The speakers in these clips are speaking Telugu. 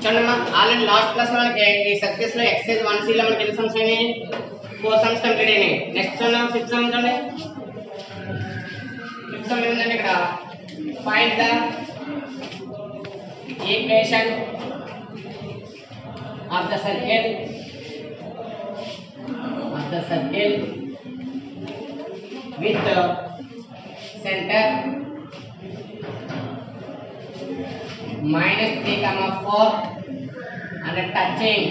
చూడండి ఆల్రెడీ లాస్ట్ క్లాస్ మనకి ఈ సర్కిల్స్ లో ఎక్సర్సైజ్ 1C లో మనకి ఎన్ని సమ్స్ అయినాయి 4 సమ్స్ కంప్లీట్ అయినాయి నెక్స్ట్ చూడండి 6 సమ్ చూడండి 6 సమ్ ఏంటంటే ఇక్కడ find the equation of the circle with center -3, 4 and touching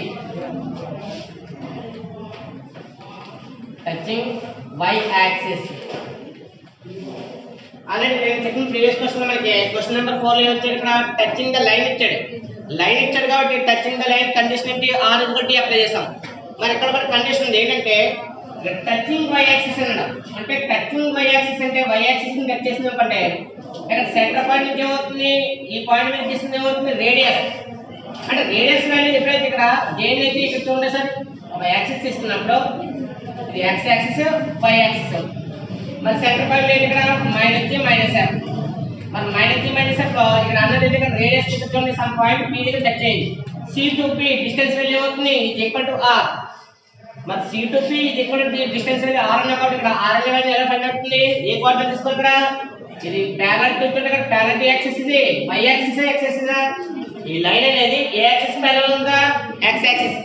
y axis. Already నేను చెప్పిన ప్రీవియస్ క్వశ్చన్ మనకి క్వశ్చన్ నెంబర్ 4 లో వచ్చాడు ఇక్కడ టచింగ్ ద లైన్ ఇచ్చాడు కాబట్టి టచింగ్ ద లైన్ కండిషన్ ఏంటి r = అప్లై చేసాం. మరి ఇక్కడ మన కండిషన్ ఉంది ఏంటంటే టచింగ్ y యాక్సిస్ అన్నాడు. అంటే టచింగ్ y యాక్సిస్ అంటే y యాక్సిస్ ని టచ్ చేసినాం అంటే ఇక్కడ సెంటర్ పాయింట్ నుంచి ఏమవుతుంది ఈ పాయింట్ మీద చేసింది ఏమవుతుంది రేడియస్. అంటే రేడియస్ వాల్యూ ఎప్పుడైతే ఇక్కడ దేని అయితే ఇక్కడ చూడండి సార్ ఒక యాక్సిస్ తీసుకున్నప్పుడు ఇది x యాక్సిస్ y యాక్సిస్ మరి సెంటర్ పాయింట్ ఏంటి ఇక్కడ -g -f మరి -g -f లో ఇక్కడ అన్నది ఇక్కడ రేడియస్ చూడండి సమ్ పాయింట్ p దగ్గర టచ్ అయ్యింది c to p distance value ఏమవుతుంది r మరి c to p distance value r అన్న కాబట్టి ఇక్కడ r వాల్యూ ఎలా ఫైండ్ అవుతుంది ఏ కోఆర్డినేట్ తీసుకోవాలి ఇక్కడ ఇది ప్యారలల్ టు ఇక్కడ ప్యారలల్ యాక్సిస్ ఇది y యాక్సిస్ x యాక్సిస్ ఈ లైన్ అనేది ఏ యాక్సిస్ ప్యారలల్ ఉందా x యాక్సిస్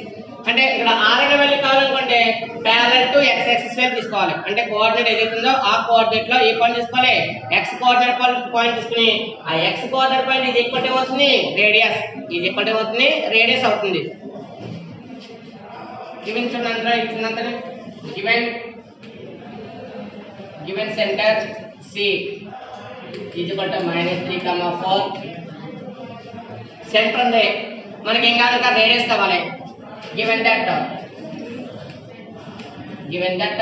అంటే ఇక్కడ r అనే వాల్యూ కావాలనుకుంటే ప్యారలల్ టు x యాక్సిస్ వైపు తీసుకోవాలి. అంటే కోఆర్డినేట్ ఏదైతే ఉందో ఆ కోఆర్డినేట్ లో ఏ పాయింట్ తీసుకోవాలి x కోఆర్డినేట్ పాయింట్ తీసుకుని ఆ x కోఆర్డినేట్ పాయింట్ ఇది ఈక్వల్ టు అవుతుంది రేడియస్ రేడియస్ అవుతుంది. గివెన్ చూడండి ఇచ్చినంత given centre C is equal to -3, 4 centre ఉంది మనకి ఏం కావాలి ఇంకా రేడియస్ కావాలి. given that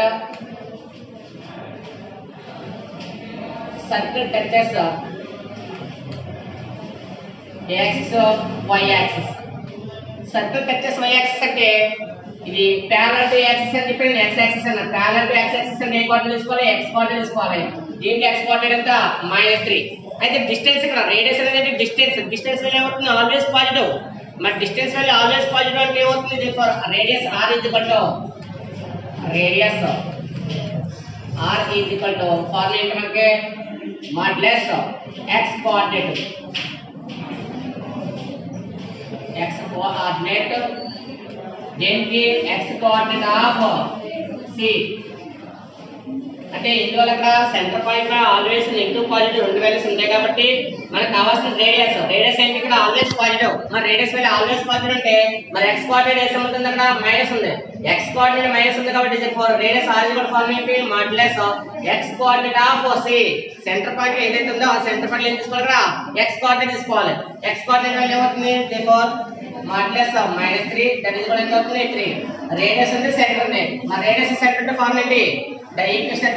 circle touches axis of y axis అంటే ఇది parallel to axis అని చెప్పి x axis అన్న parallel to x axis అంటే ఏ కోఆర్డినేట్ తీసుకోవాలి x కోఆర్డినేట్ తీసుకోవాలి. దీనికి x కోఆర్డినేట్ ఎంత -3. అయితే డిస్టెన్స్ ఇక్కడ రేడియస్ అనేది డిస్టెన్స్ వాల్యూ ఏమవుతుంది ఆల్వేస్ పాజిటివ్. మరి డిస్టెన్స్ వాల్యూ ఆల్వేస్ పాజిటివ్ అంటే ఏమవుతుంది for radius r is equal to formula ఏంటి మనకి మాడ్యులస్ x కోఆర్డినేట్ దేనికి x కోఆర్డినేట్ ఆఫ్ c అంటే ఇందువల్ల ఇక్కడ సెంటర్ పాయింట్ లో ఆల్వేస్ నెగటివ్ పాజిటివ్ రెండు వాల్యూస్ ఉంటాయి కాబట్టి మనకు కావాల్సిన రేడియస్ ఏంటి ఇక్కడ ఆల్వేస్ పాజిటివ్. మరి రేడియస్ వాల్యూ ఆల్వేస్ పాజిటివ్ అంటే మరి x కోఆర్డినేట్ ఏ సముతుంది అక్కడ మైనస్ ఉంది x కోఆర్డినేట్ మైనస్ ఉంది కాబట్టి రేడియస్ r = ఫార్ములా ఏంటి modulus x coordinate of c centre point ఏదైతే ఉందో ఆ సెంటర్ పాయింట్ ఏం తీసుకోవాలి ఇక్కడ x కోఆర్డినేట్ తీసుకోవాలి. x కోఆర్డినేట్ వాల్యూ ఏమవుతుంది మాడ్యులస్ -3 దట్ ఈజ్ ఎంత అవుతుంది 3. రేడియస్ అంటే సెంటర్ ఉంది మరి రేడియస్ సెంటర్ అంటే ఫార్ములా ఏంటి the equation of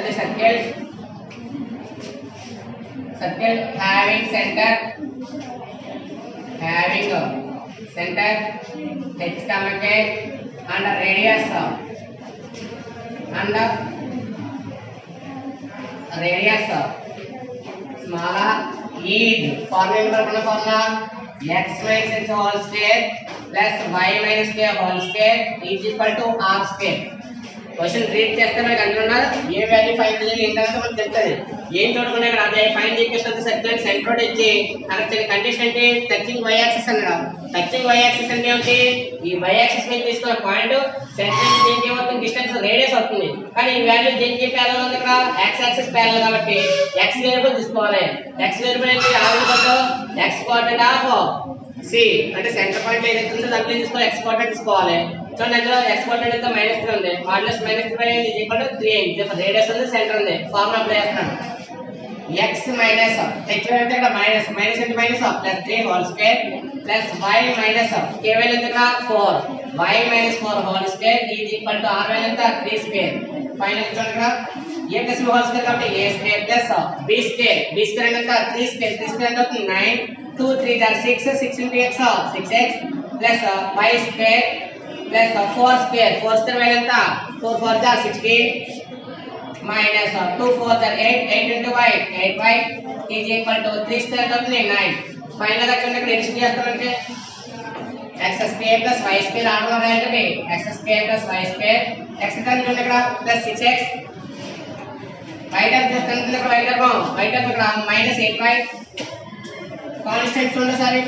the circle having center h and radius smaller is formula x minus h whole square plus y minus k whole square is equal to r square. Question read చేస్తే మనకి అందులో ఏ వాల్యూ ఫైండ్ చేయాలి ఏంటంటే మనకు తెలుస్తుంది. ఏం చూడకుండా ఇక్కడ అదే find equation of the circle centre వచ్చి అక్కడ కండిషన్ అంటే టచింగ్ y యాక్సిస్ అన్నాడు. టచింగ్ y యాక్సిస్ అంటే ఏంటి ఈ y యాక్సిస్ మీద తీసుకున్న పాయింట్ సెంటర్ నుంచి దేనికి ఏమవుతుంది డిస్టెన్స్ రేడియస్ అవుతుంది. కానీ ఈ వాల్యూ దేనికి ప్యారలల్ ఉంది ఇక్కడ x యాక్సిస్ ప్యారలల్ కాబట్టి x వేరియబుల్ తీసుకోవాలి. x వేరియబుల్ ఏంటి r = x coordinate of c అంటే సెంటర్ పాయింట్ ఏదైతే ఉందో దాంట్లో తీసుకోవాలి x కోఆర్డినేట్ తీసుకోవాలి. చూడండి అందులో x కోఆర్డినేట్ ఎంత -3 ఉంది మాడ్యులస్ -3 is equal to 3 అయింది. రేడియస్ ఉంది సెంటర్ ఉంది ఫార్ములా అప్లై చేస్తున్నాను x minus h అంటే ఇక్కడ మైనస్ అంటే minus +3 whole square plus y minus k value ఎంత 4 y minus 4 whole square is equal to r value ఎంత 3 square. ఫైనల్ చూడండి ఇక్కడ a plus b whole square కాబట్టి a square plus b square అంటే ఎంత 3 square ఎంత అవుతుంది 9 2 3 are 6 into x 6x plus y square plus 4 square value ఎంత 4 4 are 16 minus 2 4 are 8, 8 into y, 8y is equal to 3 square అవుతుంది 9. ఫైనల్ గా చూడండి ఇక్కడ ఎడిషన్ చేస్తామంటే x square plus y square order రాయండి x square plus y square x ని చూడండి ఇక్కడ plus 6x y టర్మ్ చేస్తాను ఇక్కడ y టర్మ్ ఇక్కడ minus 8y కాన్స్టెంట్ చూడండి సారీ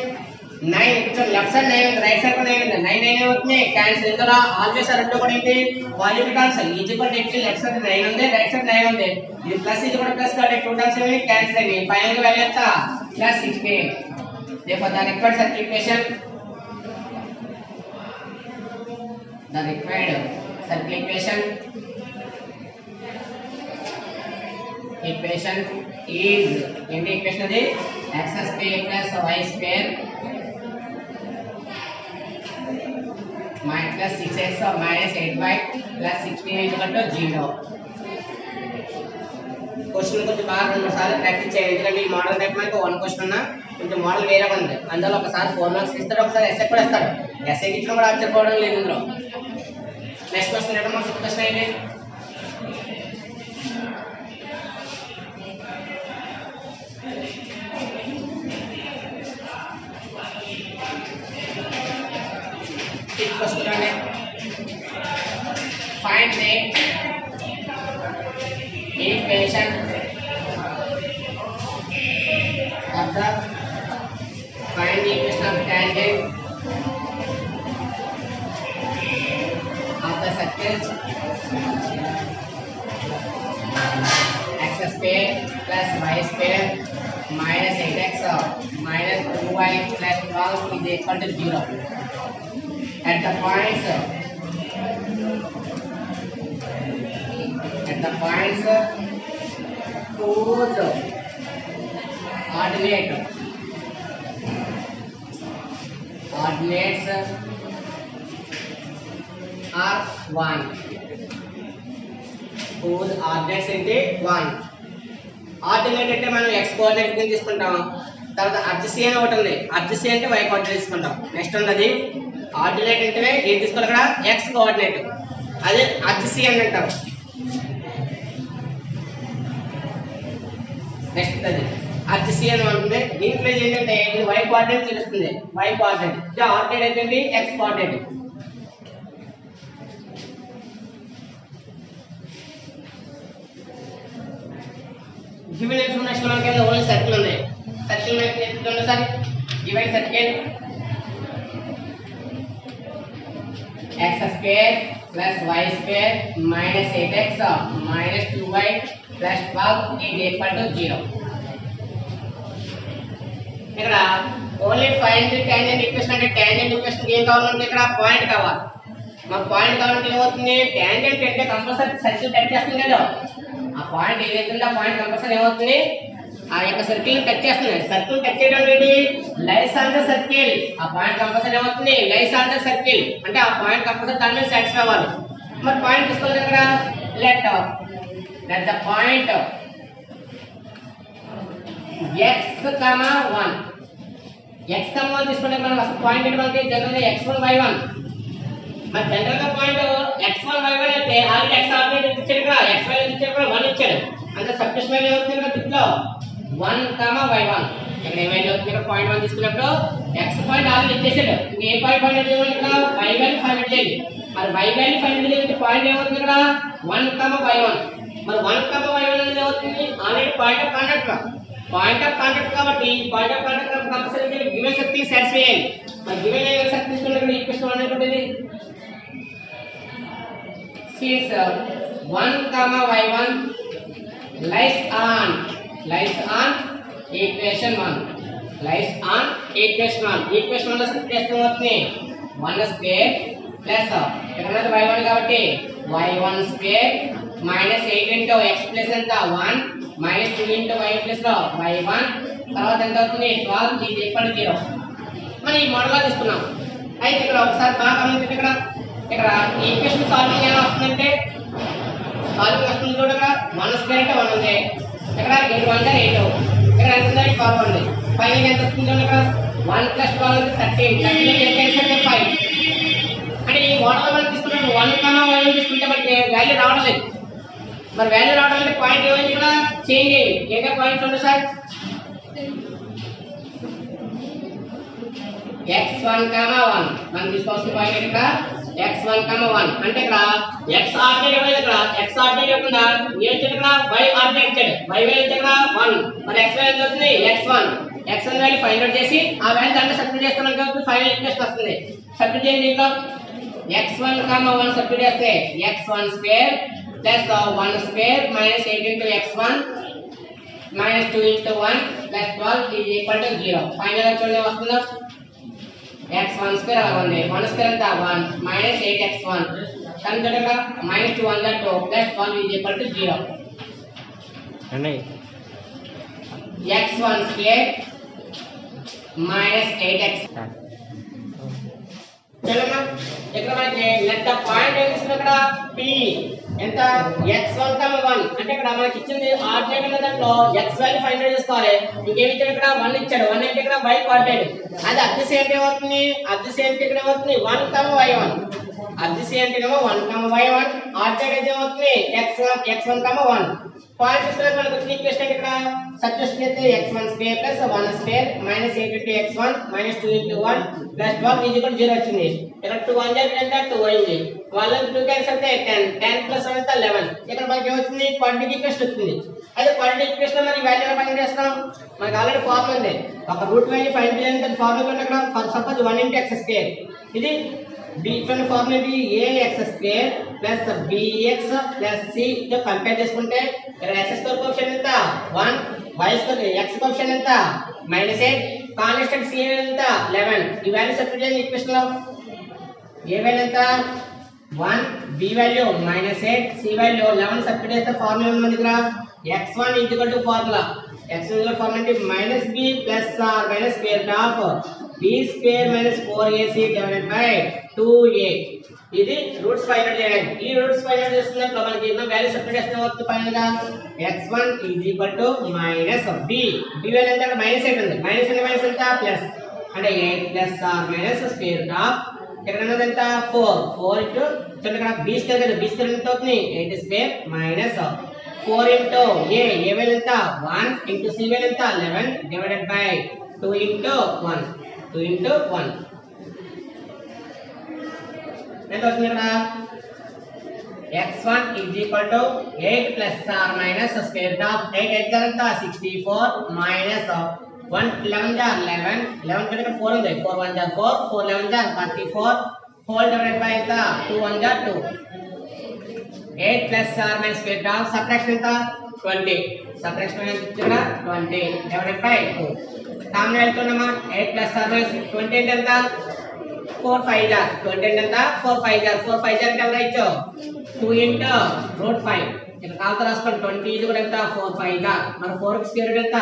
9 చూడండి లెఫ్ట్ సైడ్ 9 ఉంది రైట్ సైడ్ 9 ఉంది 9 9 అవుతుంది క్యాన్సిల్ ఇందులో ఆల్వేస్ రెండు కూడా ఏంటి volume cancel is equal to x left side 9 ఉంది రైట్ సైడ్ 9 ఉంది ఇది ప్లస్ ఇది కూడా ప్లస్ కాబట్టి 2 టర్మ్స్ ఏమి క్యాన్సిల్ అయ్యి ఫైనల్ గా వాల్యూ ఎంత plus 16 therefore the required circle equation equation is in the equation of the x square plus y square minus 6x minus 8y plus 16 is equal to 0. Question కొంచెం బాగా రెండు సార్లు ప్రాక్టీస్ చేయండి ఎందుకంటే ఈ మోడల్ టైప్ మనకు వన్ క్వశ్చన్ ఉన్నా కొంచెం మోడల్ వేరే ఉంది అందులో ఒకసారి 4 మార్క్స్ ఇస్తాడు ఒకసారి ఎస్ఏ కూడా ఇస్తాడు ఎస్ఏ ఇచ్చిన కూడా ఆశ్చర్యపోవడం లేదు ఇందులో నెక్స్ట్ క్వశ్చన్ ఏంటో మనకు క్వశ్చన్ ఏంటి find the equation of the find the equation of tangent of the circles x square plus y square minus 8x minus 2y plus 12 is equal to 0 at the points whose ordinates are 1 whose ordinates ఏంటి 1 ఆర్డినేట్ అంటే మనం x కోఆర్డినేట్ కింద తీసుకుంటాం తర్వాత అడ్జసీ అని ఒకటి ఉంది అడ్జసీ అంటే y కోఆర్డినేట్ తీసుకుంటాం నెక్స్ట్ ఉన్నది ఆర్డినేట్ అంటే ఏం తీసుకోవాలి ఇక్కడ x కోఆర్డినేట్ అదే అడ్జసీ అని అంటారు నెక్స్ట్ అది అడ్జసీ అని ఉంటుంది దీంట్లో ఏంటంటే ఇది y కోఆర్డినేట్ తెలుస్తుంది y కోఆర్డినేట్ ఇది ఆర్డినేట్ అయితే x కోఆర్డినేట్ గివెన్ ఇన్ఫర్మేషన్ మనకి ఓన్లీ సర్కిల్ ఉంది సర్కిల్ మీద చూడండి sir given circle x square plus y square minus 8x minus 2y plus 12 is equal to 0 ఇక్కడ only find the tangent equation అంటే టాంజెంట్ ఈక్వేషన్ ఏం కావాలంటే ఇక్కడ పాయింట్ కావాలి మాకు పాయింట్ కావాలంటే ఏమవుతుంది టాంజెంట్ అంటే కంపల్సరీ సర్కిల్ టచ్ చేస్తుంది కదా ఆ పాయింట్ ఏదైతే ఉందో ఆ పాయింట్ కంపల్సరీ ఏమవుతుంది ఆ యొక్క సర్కిల్ టచ్ చేస్తుంది సర్కిల్ టచ్ చేయడం ఏంటి లైస్ ఆన్ ద సర్కిల్ ఆ పాయింట్ కంపల్సరీ ఏమవుతుంది లైస్ ఆన్ ద సర్కిల్ అంటే ఆ పాయింట్ కంపల్సరీ దాని మీద సాటిస్ఫై అవ్వాలి మరి పాయింట్ తీసుకోవాలి ఇక్కడ let the point x, 1 x, 1 తీసుకుంటే మనం అసలు పాయింట్ ఏంటి మనకి జనరల్ గా x1 y1 మరి జనరల్ గా పాయింట్ x1 y1 అయితే ఆల్రెడీ x ఆర్డినేట్ ఇచ్చాడు ఇక్కడ xy ఇచ్చాడు ఇక్కడ 1 ఇచ్చాడు అంటే సబ్స్టిట్యూషన్ వాల్యూ అవుతుంది ఇక్కడ బిట్లో 1, y1 ఇక్కడ ఏ వాల్యూ అవుతుంది ఇక్కడ పాయింట్ 1 తీసుకున్నప్పుడు x పాయింట్ ఆల్రెడీ ఇచ్చేసాడు ఇంకా ఏ పాయింట్ ఫైండ్ చేయాలి ఇక్కడ y వాల్యూ ఫైండ్ చేయాలి మరి y వాల్యూ ఫైండ్ చేయాలంటే పాయింట్ ఏమవుతుంది ఇక్కడ 1, y1 మరి 1, y1 అనేది అవుతుంది ఆల్రెడీ పాయింట్ ఆఫ్ కాంటాక్ట్ కాబట్టి point of contact compulsory given circle satisfy చేయాలి మరి గివెన్ సర్కిల్ తీసుకున్న ఇక్కడ ఈక్వేషన్ అనేటువంటిది since 1, y1 lies on equation 1 equation 1 లో సబ్స్టిట్యూట్ అవుతుంది 1 స్క్వేర్ ప్లస్ ఇక్కడ ఉన్నది y1 కాబట్టి y1 square minus 8 into x plus ఎంత 1 minus 2 into y plus y1 తర్వాత ఎంత అవుతుంది 12 ఇది ఈక్వల్ టు 0 మనం ఈ మోడల్ గా తీసుకున్నాం అయితే ఇక్కడ ఒకసారి బాగా గమనించండి ఇక్కడ ఈక్వేషన్ సాల్వింగ్ ఎలా వస్తుందంటే సాల్వింగ్ వస్తుంది చూడగా 1 స్క్వేర్ అంటే 1 ఉంది ఇక్కడ 8 1 8 ఇక్కడ ఎంత ఉంది 12 ఉంది 5 ఎంత వస్తుంది ఇక్కడ 1 + 12 13 5 అంటే ఈ మోడల్ మనం తీసుకున్నప్పుడు 1, y1 తీసుకుంటే మనకి వాల్యూ రావడం లేదు మరి వాల్యూ రావడం అంటే పాయింట్ ఏమైంది ఇక్కడ చేంజ్ అయ్యింది. ఏక పాయింట్ చూడండి సార్, x1, 1 మనం తీసుకోవాల్సిన పాయింట్ ఇక్కడ x1, 1 అంటే ఇక్కడ x ఆర్డినేట్ ఏమైంది, ఇక్కడ x ఆర్డినేట్ ఇవ్వకుండా ఏ వచ్చేది ఇక్కడ y ఆర్డినేట్ ఇచ్చాడు, y వాల్యూ ఇక్కడ 1 మరి x వాల్యూ ఎంత అవుతుంది x1 వాల్యూ ఫైండ్ అవుట్ చేసి ఆ వాల్యూ దాంట్లో సబ్స్టిట్యూట్ చేస్తున్నాం కాబట్టి ఫైనల్ ఈక్వేషన్ వస్తుంది. సబ్స్టిట్యూట్ చేయండి దీంట్లో x1, 1 సబ్స్టిట్యూట్ చేస్తే x1 square plus 1 square minus 8 into x1 minus 2 into 1 plus 12 is equal to 0. Final చూడండి వస్తుందా x1 స్క్వేర్ అలా ఉంది, 1 స్క్వేర్ అంతా 1 మైనస్ 8x1 కానీ చూడగా minus 2 1 2 plus 12 is equal to 0 అండి. x1 స్క్వేర్ మైనస్ 8x చూడమ్మా ఇక్కడ మనకి లెట్ ద పాయింట్ ఏం తీసుకున్నాం ఇక్కడ p ఎంత x1, 1 అంటే ఇక్కడ మనకి ఇచ్చింది ఆర్డినేట్ ఉన్న దాంట్లో x వాల్యూ ఫైండ్ అవుట్ చేసుకోవాలి. ఇంకేమి ఇచ్చాడు ఇక్కడ 1 ఇచ్చాడు, 1 అంటే ఇక్కడ y కోఆర్డినేట్ అది అడ్జసెంట్ ఏమవుతుంది, అడ్జసెంట్ ఇక్కడ ఏమవుతుంది 1, y1 అడ్జసెంట్ ఏమో 1, y1 ఆర్డినేట్ అయితే ఏమవుతుంది x1, 1 పాయింట్ తీసుకున్నప్పుడు మనకు వచ్చిన ఈక్వేషన్ ఇక్కడ సబ్స్టిట్యూట్ చేస్తే x1 square plus 1 square minus 8 into x1 minus 2 into 1 plus 12 is equal 0 వచ్చింది. ఇక్కడ 2 1 అంటే 2 అయింది, 1 2 క్యాన్సిల్ అయితే 10 ప్లస్ 1 అంటే 11. ఇక్కడ మనకి ఏమవుతుంది క్వాడ్రాటిక్ ఈక్వేషన్ వస్తుంది. అదే క్వాడ్రాటిక్ ఈక్వేషన్ మరి వాల్యూ ఎలా ఫైండ్ చేస్తాం, మనకి ఆల్రెడీ ఫార్ములా ఉంది, ఒక రూట్ వాల్యూ ఫైండ్ చేయాలంటే ఫార్ములా ఉంది అక్కడ. For suppose 1 into x square ఇది b ఇచ్చిన ఫార్ములా ఏంటి ax square plus bx plus c తో కంపేర్ చేసుకుంటే ఇక్కడ x స్క్వేర్ కోఎఫిషియంట్ ఎంత 1, y స్క్వేర్ x కోఎఫిషియంట్ ఎంత -8, కాన్స్టెంట్ c ఎంత 11. ఈ వాల్యూ సబ్స్టిట్యూట్ చేయండి ఈక్వేషన్ లో. a వాల్యూ ఎంత 1, b value -8, c value 11 substitute చేస్తే ఫార్ములా ఉంది మన దగ్గర x1 = ఫార్ములా x1 ఫార్ములా ఏంటి -b plus r minus square of b square minus 4ac divided by 2a. ఇది రూట్స్ ఫైండ్ అవుట్ చేయాలి. ఈ రూట్స్ ఫైండ్ అవుట్ చేస్తున్నప్పుడు మనకి ఉన్న వాల్యూ సబ్స్టిట్యూట్ చేస్తే వస్తుంది ఫైనల్ గా x1 మైనస్ b వాల్యూ ఎంత అంటే -8 ఉంది, మైనస్ అంటే మైనస్ ఎంత ప్లస్ అంటే 8 plus r minus square of ఇక్కడ ఉన్నది ఎంత 4 ఇంటూ చూడండి ఇక్కడ b స్క్వేర్ కదా, b స్క్వేర్ ఎంత అవుతుంది 8 square minus 4 into a value ఎంత 1 ఇంటూ c వాల్యూ ఎంత 11 డివైడెడ్ బై 2 ఇంటూ 1 ఎంత వస్తుంది ఇక్కడ x1 8 plus r minus square of 8 ఎంత 64 మైనస్ 1 11 11 ఇక్కడ 4 ఉంది, 4 1 4 4 11 34 హోల్ డివైడెడ్ బై ఎంత 2 1 2 8 plus r minus square of subtraction ఎంత 20 సబ్ట్రాక్షన్ ఎంత ఇక్కడ 20 డివైడెడ్ బై 2 కామన్ వెళ్తున్నామా 8 ప్లస్ r మైనస్ 20 అంటే ఎంత 4 5 jar 20 అంటే ఎంత 4 5 jar అంటే ఎలా ఇచ్చో 2 into √5 ఇక్కడ కాల్త రాసుకోండి 20 ఇది కూడా ఎంత 4 5 jar మరి 4 కి స్క్వేర్ రూట్ ఎంత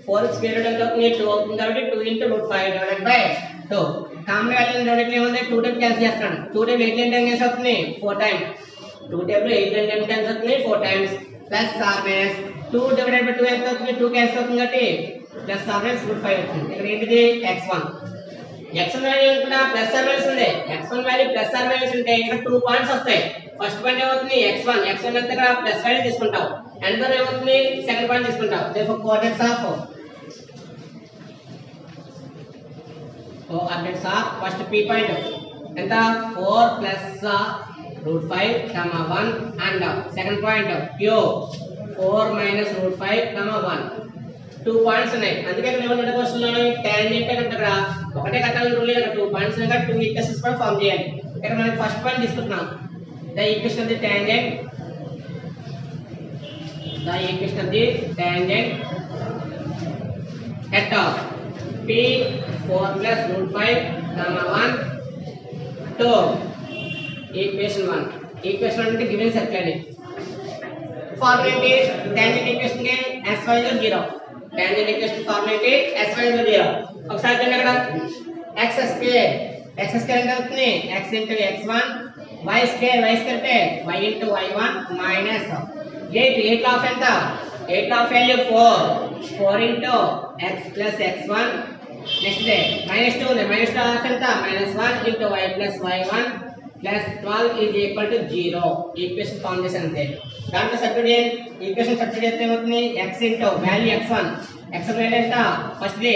4 కి స్క్వేర్ రూట్ ఎంత అవుతుంది 2 అవుతుంది కాబట్టి 2 into √5 divided by 2. Common value రెండిట్లో ఏముంది 2 టైం క్యాన్సిల్ చేస్తాను 2 టైం 8 టైం క్యాన్సిల్ అవుతుంది 4 టైం 2 టైం 8 టైం క్యాన్సిల్ అవుతుంది 4 times plus r minus 2 divided by 2 ఎంత అవుతుంది 2 క్యాన్సిల్ అవుతుంది కాబట్టి ప్లస్ r మైనస్ √5 అవుతుంది. ఇక్కడ ఏంటిది x1 వాల్యూ ఇక్కడ ప్లస్ r మైనస్ ఉంది, x1 value plus r minus ఉంటే ఇక్కడ 2 పాయింట్స్ వస్తాయి. ఫస్ట్ పాయింట్ ఏమవుతుంది x1 అంటే ఇక్కడ ప్లస్ వాల్యూ తీసుకుంటావు, అండ్ దర్ ఏమవుతుంది సెకండ్ పాయింట్ తీసుకుంటావు. Therefore coordinates of first p point ఎంత 4 plus √5 1 and second point q 4 minus √5 1 2 points ఉన్నాయి. అందుకే ఇక్కడ ఏమన్నా క్వశ్చన్ లో టాంజెంట్ అంటే ఇక్కడ ఒకటే కట్టాలని రూల్ లేదు, 2 పాయింట్స్ ఉన్నాయి కాబట్టి 2 ఈక్వేషన్స్ కూడా ఫార్మ్ చేయాలి. ఇక్కడ మనం ఫస్ట్ పాయింట్ తీసుకుంటున్నాం the equation of the tangent at p 4 plus √5 1 to equation 1 అంటే గివెన్ సర్కిల్ అని ఫార్ములా ఏంటి టాంజెంట్ ఈక్వేషన్ కి sy 0 టాంజెంట్ ఈక్వేషన్ ఫార్ములా ఏంటి sy 0. ఒకసారి చూడండి అక్కడ x స్క్వేర్ ఎంత అవుతుంది x into x1 y square అంటే y into y1 minus 8 of ఎంత 8 of value 4 into x plus x1 next day -2 of ఎంత -1 into y plus y1 plus 12 is equal to 0 equation form చేసాను అంతే. దాంట్లో సబ్స్టిట్యూట్ ఈక్వేషన్ సబ్స్టిట్యూట్ చేస్తే ఏమవుతుంది x into value x1 value ఎంత first the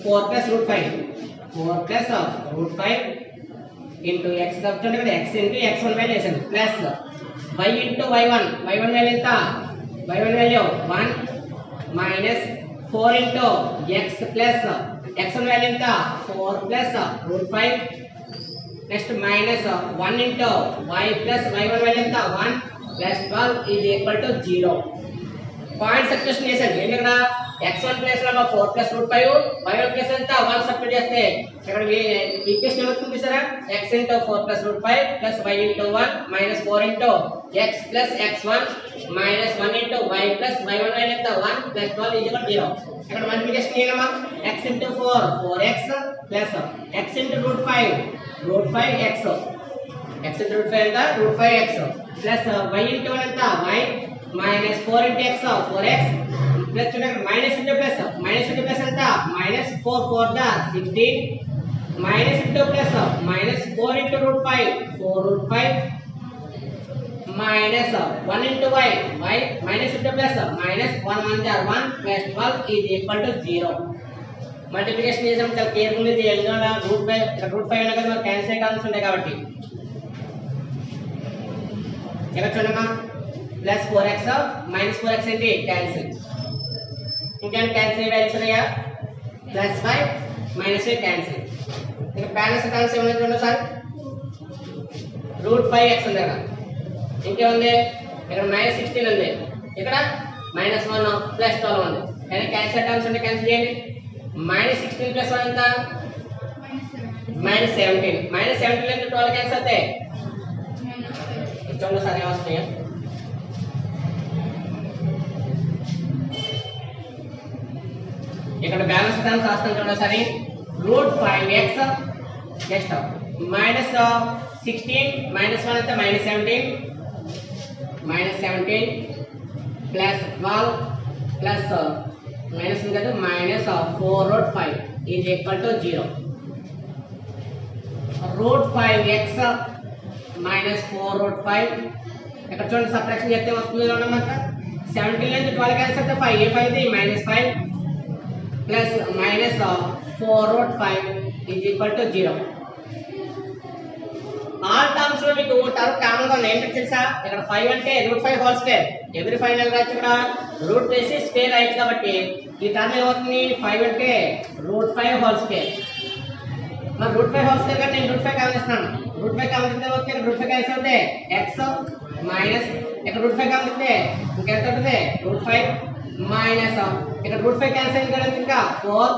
4 plus root 5 into x substitute కదా x ఇంటూ x1 వాల్యూ వేసాను plus y into y1 value ఎంత y1 value 1 minus 4 into x plus x1 value ఎంత 4 plus root 5 next minus 1 into y plus y1 value ఎంత 1 plus 12 is equal to 0. Point substitution చేశాను ఏంటి ఇక్కడ x1 plus 4 plus root 5 y1 plus ఎంత 1 సబ్స్టిట్యూట్ చేస్తే ఇక్కడ ఈక్వేషన్ ఏమవుతుంది సరే x into 4 plus root 5 plus y into 1 minus 4 into x plus x1 minus 1 into y plus y1 value ఎంత 1 ప్లస్ 12 ఈజ్ ఈక్వల్ 0. ఇక్కడ మల్టిప్లికేషన్ చేయనమా x into 4 4x plus x into root 5x x into root 5 ఎంత route 5x plus y into 1 ఎంత y minus 4 into x 4x plus చూడండి మైనస్ ఇంటూ ప్లస్ ఎంత మైనస్ 4 4 దా 16 minus into plus minus 4 into root 5 4 root 5 minus 1 into y minus into plus minus 1 1 దా 1 plus 12 is equal to 0. Multiplication చేసాం చాలా కేర్ఫుల్ గా చేయాలి రూట్ 5 అయినా కదా మనకు క్యాన్సిల్ కావాల్సి ఉంటాయి కాబట్టి ఇక్కడ చూడమ్మా ప్లస్ 4x మైనస్ 4x ఏంటి క్యాన్సిల్ ఇంకేం క్యాన్సిల్ వాల్యూస్ ఉన్నాయా ప్లస్ 5 మైనస్ 5 క్యాన్సిల్ ఇక బ్యాలెన్స్ టర్మ్స్ ఏమైనా చూడండి సార్ రూట్ 5x ఉంది ఇక్కడ ఇంకేముంది ఇక్కడ మైనస్ 16 ఉంది ఇక్కడ మైనస్ 1 ప్లస్ 12 ఉంది కానీ క్యాన్సిల్ టర్మ్స్ ఉంటే క్యాన్సిల్ చేయండి మైనస్ 16 ప్లస్ 1 ఎంత మైనస్ 17 into 12 క్యాన్సిల్ అవుతాయి చూడండి సార్ ఏమొస్తాయి ఇక్కడ బ్యాలెన్స్ టర్మ్స్ రాస్తాను చూడండి సరే route 5x next minus 16 minus 1 అయితే మైనస్ 17 ప్లస్ 12 ప్లస్ మైనస్ కదా minus 4 root 5 is equal to 0. Root 5x minus 4 root 5 ఇక్కడ చూడండి సబ్ట్రాక్షన్ చేస్తే వస్తుంది అన్నమాట 17 నుంచి 12 క్యాన్సిల్ అయితే 5 5 minus 5 plus minus 4 root 5 is equal to 0. All terms లో మీకు టర్మ్ కామన్ గా ఏంటో తెలుసా ఇక్కడ 5 అంటే root 5 whole square every final రాయొచ్చు ఇక్కడ రూట్ వేసి స్క్వేర్ రాయొచ్చు కాబట్టి ఈ టర్మ్ ఏమవుతుంది 5 అంటే రూట్ 5 హోల్ స్క్వేర్ మరి రూట్ 5 హోల్ స్క్వేర్ కాబట్టి నేను రూట్ 5 కామన్ ఇస్తున్నాను రూట్ 5 కామన్ ఇస్తే వస్తే రూట్ 5 క్యాన్సిల్ అవుతే x మైనస్ ఇక్కడ రూట్ 5 కామన్ ఇస్తే ఇంకెంత ఉంటుంది రూట్ 5 మైనస్ ఇక్కడ రూట్ 5 క్యాన్సిల్ అయింది ఇంకా 4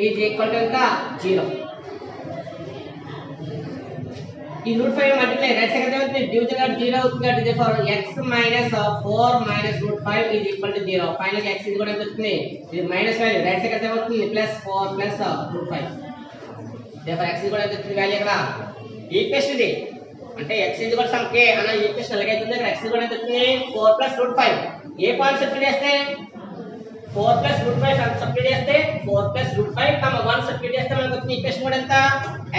ఈజ్ ఈక్వల్ టు ఎంత 0. ఈ రూట్ 5 మల్టిప్లై రైట్ సైడ్ అయితే డివిజన్ గా 0 అవుతుంది కాబట్టి therefore x minus 4 minus root 5 is equal to 0. Final గా x ఇది కూడా ఎంత వస్తుంది ఇది మైనస్ వాల్యూ రైట్ సైడ్ అయితే వస్తుంది plus 4 plus root 5 therefore x ఇది కూడా ఎంత వస్తుంది వాల్యూ ఇక్కడ ఈక్వేషన్ ఇది అంటే x ఇది కూడా సమ్ k అన్న ఈక్వేషన్ అలాగే అవుతుంది ఇక్కడ x ఇది కూడా ఎంత వస్తుంది 4 ప్లస్ రూట్ 5 ఏ పాయింట్ సబ్స్టిట్యూట్ చేస్తే 4 ప్లస్ రూట్ 5 సబ్స్టిట్యూట్ చేస్తే 4 ప్లస్ రూట్ 5 1 సబ్స్టిట్యూట్ చేస్తే మనకు వచ్చిన ఈక్వేషన్ కూడా ఎంత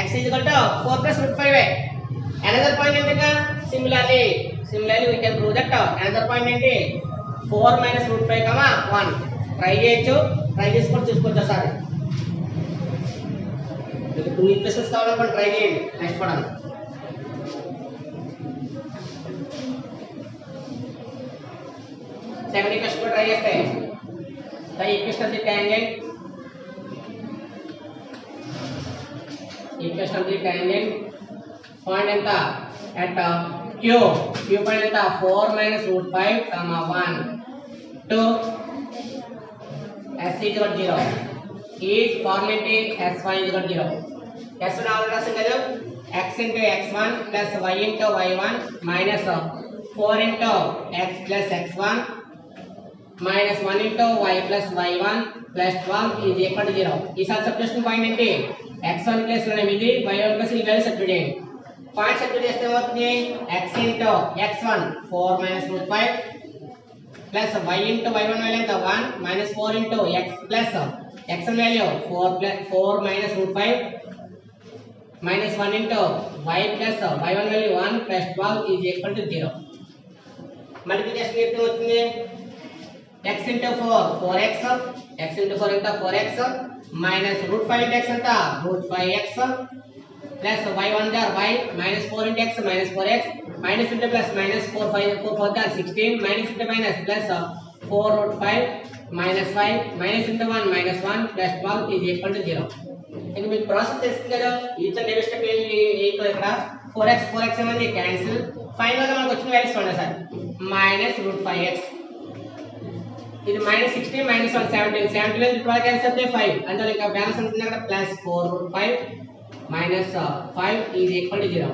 x is equal to 4 plus root 5 another point ఏంటంటే similarly we can prove that another point ఏంటి 4 minus root 5 1 ట్రై చేయొచ్చు ట్రై చేసుకొని చూసుకోవచ్చు సార్ మీకు 2 ఈక్వేషన్స్ కావాలనుకుంటే ట్రై చేయండి నెక్స్ట్ పడాలి సెకండ్ ఈక్వేషన్ కూడా ట్రై చేస్తే the equation of the tangent point ఎంత at q point ఎంత 4 minus root 5 1 2 s is equal to 0 is formula sy is equal to 0 s ను ఆల్రెడీ రాసాం కదా x into x1 plus y into y1 minus 4 into x plus x1 minus 1 into y plus y1 plus 12 is equal to 0. ఈ సబ్స్టిట్యూషన్ పాయింట్ ఏంటి x1 ప్లస్ లో ఇది y1 ప్లస్ ఈ వాల్యూ సబ్స్టిట్యూట్ చేయండి పాయింట్ సబ్స్టిట్యూట్ చేస్తే ఏమవుతుంది x into x1 4 minus root 5 plus y into y1 value ఎంత 1 minus 4 into x plus x1 value 4 minus root 5 minus 1 into y plus y1 value 1 plus 12 is equal to 0. Multiplication చేస్తే వస్తుంది x into 4 4x, x into 4 ఎంత 4x minus root 5 into x ఎంత root 5x plus y1 jar y minus 4 into x minus 4x minus into plus minus 4 4 jar 16 minus into minus plus 4 root 5 minus 5 minus into 1 minus 1 plus 12 is equal to 0. ఇక మీకు ప్రాసెస్ తెలుస్తుంది కదా ఈచ్ అండ్ ఎవరీ స్టెప్ ఇక్కడ 4x ఏమంది క్యాన్సిల్ ఫైనల్ గా మనకు వచ్చిన వాల్యూస్ చూడండి సార్ minus root 5x ఇది minus 16 minus 1 17 17 నుంచి 12 క్యాన్సిల్ అయితే 5 అంటే ఇంకా బ్యాలెన్స్ ఉంటుంది అక్కడ plus 4 root 5 minus 5 is equal to 0.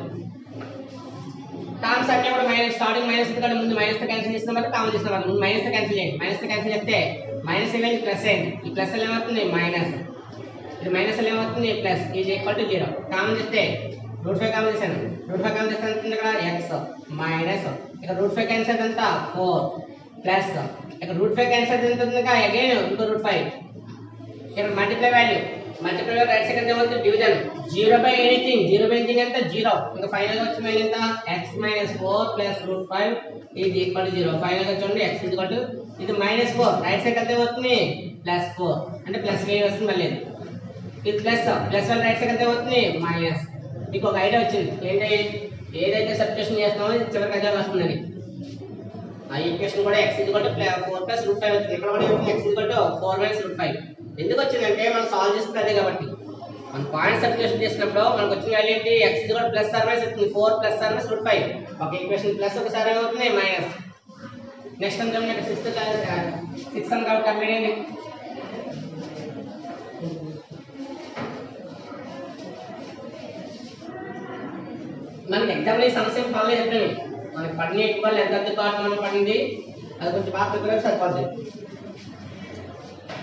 Terms అన్ని కూడా మైనస్ స్టార్టింగ్ మైనస్ ఎందుకంటే ముందు మైనస్ తో క్యాన్సిల్ చేసిన తర్వాత కామన్ చేసిన తర్వాత ముందు మైనస్ తో క్యాన్సిల్ చేయండి మైనస్ తో క్యాన్సిల్ చేస్తే మైనస్ ఏమైంది ప్లస్ అయింది ఈ ప్లస్ ఏమవుతుంది మైనస్ ఇది మైనస్ ఏమవుతుంది plus is equal to 0 common చేస్తే రూట్ 5 కామన్ చేశాను రూట్ 5 కామన్ చేస్తే ఉంటుంది ఇక్కడ x మైనస్ ఇక్కడ రూట్ 5 క్యాన్సిల్ అంతా 4 ప్లస్ ఇక్కడ రూట్ 5 క్యాన్సిల్ ఎంత ఉంది కదా అగైన్ ఇంకో రూట్ 5 ఇక్కడ మల్టిప్లై వాల్యూ రైట్ సైడ్ ఏమవుతుంది డివిజన్ 0 బై ఎనీథింగ్ అంటే 0 ఇంకా ఫైనల్ గా వచ్చిన వాల్యూ ఎంత x minus 4 plus root 5 is equal to 0 final గా చూడండి x equal to ఇది -4 రైట్ సైడ్ ఎంత అవుతుంది +4 అంటే ప్లస్ వేవ్ వస్తుంది మళ్ళీ ఇది ప్లస్ 1 రైట్ సైడ్ ఎంత అవుతుంది మైనస్ మీకు ఒక ఐడియా వచ్చింది ఏంటి ఏదైతే సబ్స్టిట్యూషన్ చేస్తామో చివరికి అదే వస్తుందని ఆ ఈక్వేషన్ కూడా x equal to 4 plus root 5 వచ్చింది ఇక్కడ కూడా x equal to 4 minus root 5 ఎందుకు వచ్చిందంటే మనం సాల్వ్ చేస్తుంది అదే కాబట్టి మన పాయింట్ సబ్స్టిట్యూషన్ చేసినప్పుడు మనకు వచ్చిన వాల్యూ ఏంటి x is equal to plus or minus అవుతుంది 4 plus or minus root 5 ఒక ఈక్వేషన్ ప్లస్ ఒకసారి ఏమవుతుంది మైనస్ నెక్స్ట్ అంటే మనకి 6 అని కాబట్టి కంప్లీట్ మనకి ఎగ్జామ్ లో ఈ సమస్య ఫాలో చేద్దాం మనకి పడిన ఈక్వల్ ఎంత పార్ట్ మనం పడింది అది కొంచెం బాగా ప్రిపేర్ సరిపోద్ది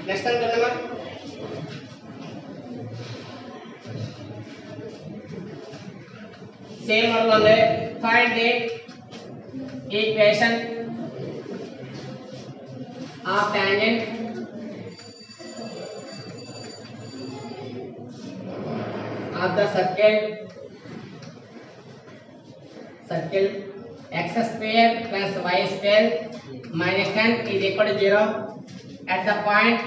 నెక్స్ట్ అంటే same one find the equation of tangent of the circle x square plus y square minus 10 is equal to 0 at the point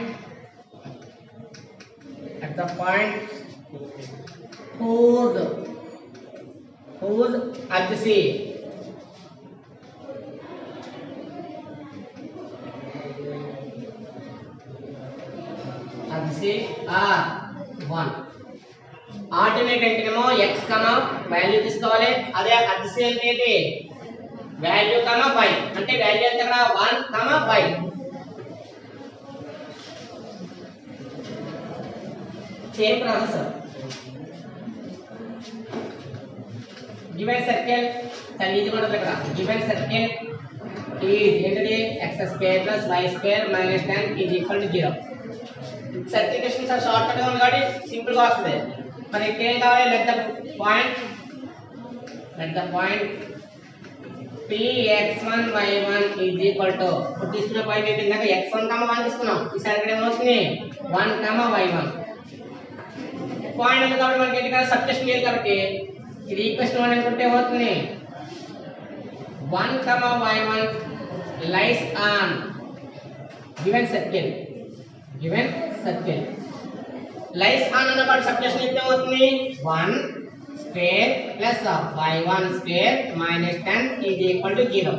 whose adjacency are 1 alternate అంటేనేమో x వాల్యూ తీసుకోవాలి అదే అడ్జసెంట్ ఏంటి వాల్యూ y అంటే వాల్యూ ఎంత ఇక్కడ 1 y same process given circle ఇది కూడా ఇక్కడ given circle is ఏంటిది x square plus y square minus 10 is equal to 0 circle questions are shortcut గా ఉంది కాబట్టి సింపుల్ గా వస్తుంది మనకి ఏం కావాలి let the point px1 y1 is equal to ఇప్పుడు తీసుకున్న పాయింట్ ఏంటి ఇందాక x1 1 తీసుకున్నాం ఈసారి ఇక్కడ ఏమవుతుంది 1 y1 పాయింట్ ఉంది కాబట్టి మనకి ఏంటి కదా సబ్స్టిట్యూషన్ చేయాలి కాబట్టి ఇది ఈక్వేషన్ 1 అనుకుంటే ఏమవుతుంది 1 y1 lies on given circle lies on అన్నమాట సబ్స్టిట్యూషన్ అయితే ఏమవుతుంది 1 square plus y1 square minus 10 is equal to 0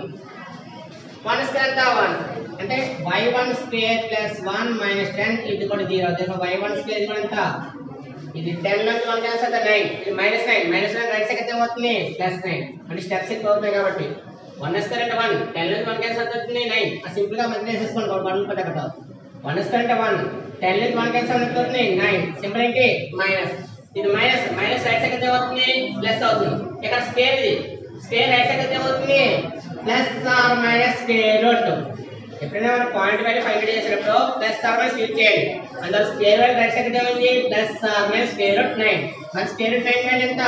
1 square ఎంత 1 అంటే y1 square plus 1 minus 10 is equal to 0 therefore y1 square is ఎంత ఇది 10 నుంచి 1 క్యాన్సిల్ అవుతుంది 9 ఇది -9 రైట్ సైడ్ అయితే ఏమవుతుంది +9 అంటే స్టెప్స్ ఎక్కువ అవుతాయి కాబట్టి 1 స్క్వేర్ అంటే 1 10 నుంచి 1 క్యాన్సిల్ అవుతుంది 9 ఆ సింపుల్ గా మధ్య వేసేసుకోండి 1 పద అక్కడ 1 స్క్వేర్ అంటే 1 10 నుంచి 1 క్యాన్సిల్ అవుతుంది 9 సింపుల్ ఏంటి మైనస్ ఇది మైనస్ రైట్ సైడ్ అయితే ఏమవుతుంది ప్లస్ అవుతుంది ఇక్కడ స్క్వేర్ ఇది స్క్వేర్ రైట్ సైడ్ అయితే ఏమవుతుంది plus or minus square root ఎప్పుడైనా మనం పాయింట్ వాల్యూ ఫైండ్ చేసేటప్పుడు ప్లస్ ఆర్ మైనస్ యూజ్ చేయాలి అందులో స్క్వేర్ వాల్యూ రైట్ సైడ్ ఏమైంది plus or minus square root 9 మన స్క్వేర్ రూట్ 9 వాల్యూ ఎంత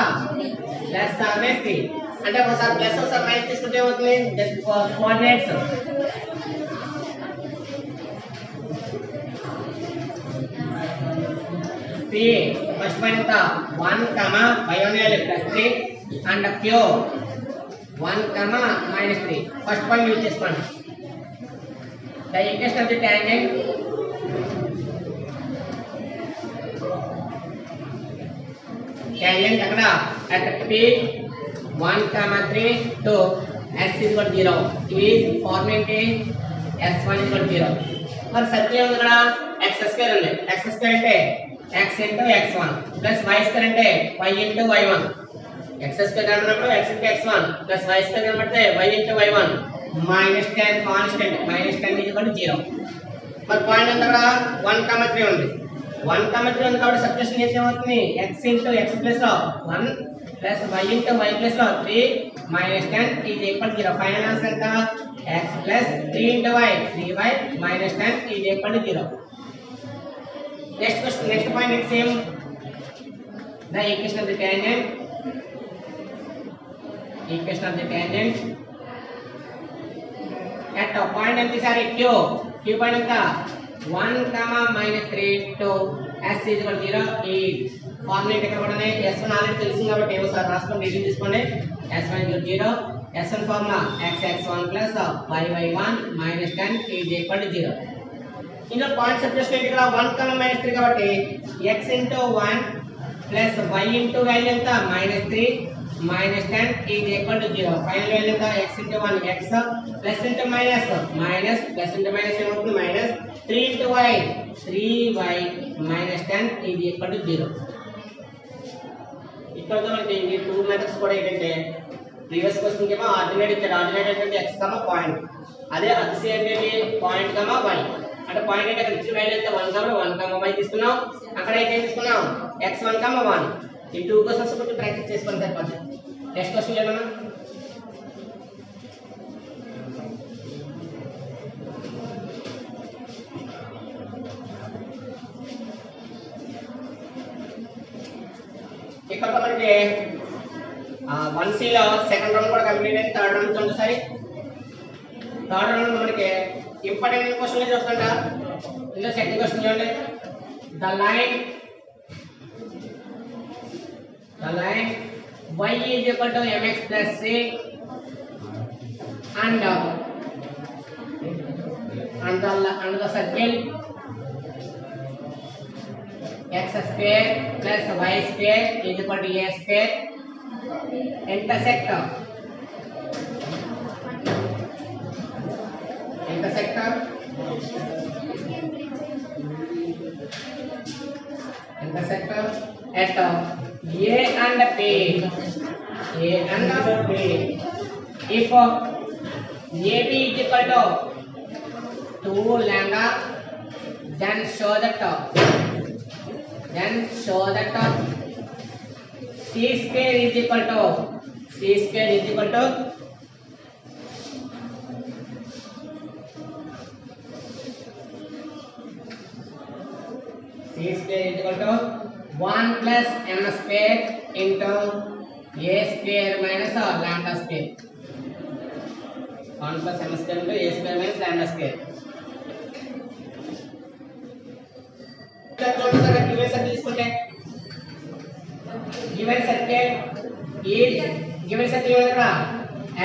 ప్లస్ ఆర్ మైనస్ 3 అంటే ఒకసారి ప్లస్ ఒకసారి మైనస్ తీసుకుంటే ఏమవుతుంది కోఆర్డినేట్స్ p 3 ఫస్ట్ పాయింట్ ఎంత 1 కామా బయోనియల్ +3 and Q 1 comma -3 first point use చేసుకోండి. The equation of the tangent అక్కడ at p 1 comma 3 to s is equal to 0 is forming s1 is equal to 0. మరి సర్కిల్ ఉంది కదా x స్క్వేర్ ఉంది. x స్క్వేర్ అంటే x into x1 plus y square అంటే y into y1. x square అన్నప్పుడు x into x1 plus y square అంటే y into y1 -10 constant -10 is equal to 0. మరి పాయింట్ ఎంత అక్కడ 1 comma 3 ఉంది. 1 comma 3 ఉంది కాబట్టి సబ్స్టిట్యూషన్ చేస్తే ఏమవుతుంది x into x plus 1 plus y into y plus 3 -10 is equal to 0. Final answer ఎంత x plus 3 into y 3y -10 is equal to 0. Next question, next point is same. The equation of the tangent. Equation of the tangent at a point and this are q. Q point ఎంత 1 comma -3 to s is equal to 0 is formula ఇక్కడ కూడా s1 ఆల్రెడీ తెలిసింది కాబట్టి ఒకసారి రాసుకొని రీడింగ్ తీసుకోండి. s1 is equal to 0. s1 formula x(x1) plus y(y1) -10 is equal to 0. ఇందులో పాయింట్ సబ్స్టిట్యూషన్ ఇక్కడ 1 comma -3 కాబట్టి x into 1 plus y into value ఎంత -3 -10 is equal to 0. Final value ఎంత x into 1 x plus into minus plus into minus ఏమవుతుంది -3 into y 3y -10 is equal to 0. ఇక్కడ మనకి ఈ టూ మెథడ్స్ కూడా ఏంటంటే ప్రీవియస్ క్వశ్చన్ కేమో ఆర్డినేట్ ఇచ్చాడు. ఆర్డినేట్ అంటే x కామా పాయింట్, అదే అతిశయం ఏంటి పాయింట్ కామా y. అంటే పాయింట్ అంటే అక్కడ ఇచ్చిన వాల్యూ ఎంత 1 కామా y తీసుకున్నాం. అక్కడ అయితే ఏం తీసుకున్నాం x1 కామా 1. ఈ టూ క్వశ్చన్స్ కొంచెం ప్రాక్టీస్ చేసుకొని సరిపోతుంది. నెక్స్ట్ క్వశ్చన్ చూడన్నా. ఇక్కడ మనకి 1C లో సెకండ్ రౌండ్ కూడా కంప్లీట్ అయింది. థర్డ్ రౌండ్ చూడండి ఒకసారి. థర్డ్ రౌండ్ మనకి ఇంపార్టెంట్ క్వశ్చన్ చూస్తుంటా. ఇందులో సెకండ్ క్వశ్చన్ చూడండి. The line y is equal to mx plus c and the circle x square plus y square is equal to a square intersect at a and p. If AB is equal to 2 lambda, then show that c square is equal to c square is equal to c square is equal to 1 plus m square into a square minus lambda square. 1 plus m square into a square minus lambda square. Given circle is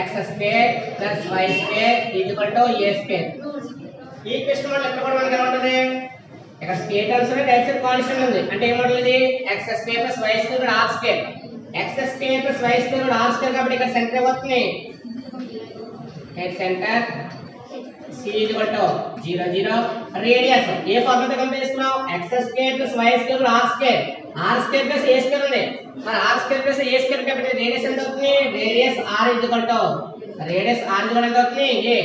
x square plus y square is equal to a square. ఈ క్వశ్చన్ వల్ల ఎక్కడ కూడా మనకి ఎలా ఉంటుంది, ఇక్కడ స్క్వేర్ టర్మ్స్ లో టైప్స్ ఆఫ్ కాన్స్టెంట్ ఉంది. అంటే ఏమవుతుంది ఇది x square plus y square కూడా r square. x square plus y square కూడా r స్క్వేర్ కాబట్టి ఇక్కడ సెంటర్ ఏమవుతుంది head center c is equal to 0 0. Radius A formula compare చేసుకున్నాం x square plus y square కూడా r square plus a square ఉంది. మరి r square plus a square కాబట్టి రేడియస్ ఎంత అవుతుంది, radius r is equal to ఎంత అవుతుంది a.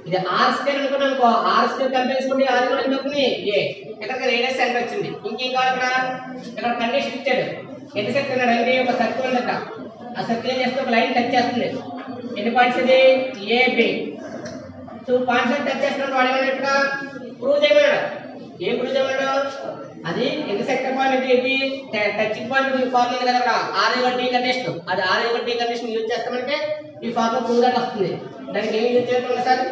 ఇది r స్క్వేర్ అనుకున్నాం అనుకో, r స్క్వేర్ కంపేర్ చేసుకుంటే r కూడా ఎంత అవుతుంది a. ఇక్కడ రేడియస్ సెంటర్ వచ్చింది. ఇంకేం కావాలి ఇక్కడ కండిషన్ ఇచ్చాడు. ఎంత సర్కిల్ ఉన్నాడు అంటే ఒక సర్కిల్ ఉందట. ఆ సర్కిల్ ఏం చేస్తే ఒక లైన్ టచ్ చేస్తుంది. ఎన్ని పాయింట్స్ ఇది ab. 2 పాయింట్స్ టచ్ చేస్తున్నాడు. వాడు ఏమన్నట్టుగా ప్రూవ్ చేయమన్నాడు. ఏం ప్రూవ్ చేయమన్నాడు, అది ఇంటర్సెక్టర్ పాయింట్ ఏంటి టచింగ్ పాయింట్ ఫార్ములా ఉంది కదా అక్కడ r/d కండిషన్. అది r/d కండిషన్ యూజ్ చేస్తామంటే ఈ ఫార్ములా ప్రూవ్ గా వస్తుంది. దానికి ఏం యూజ్ చేస్తాం sir,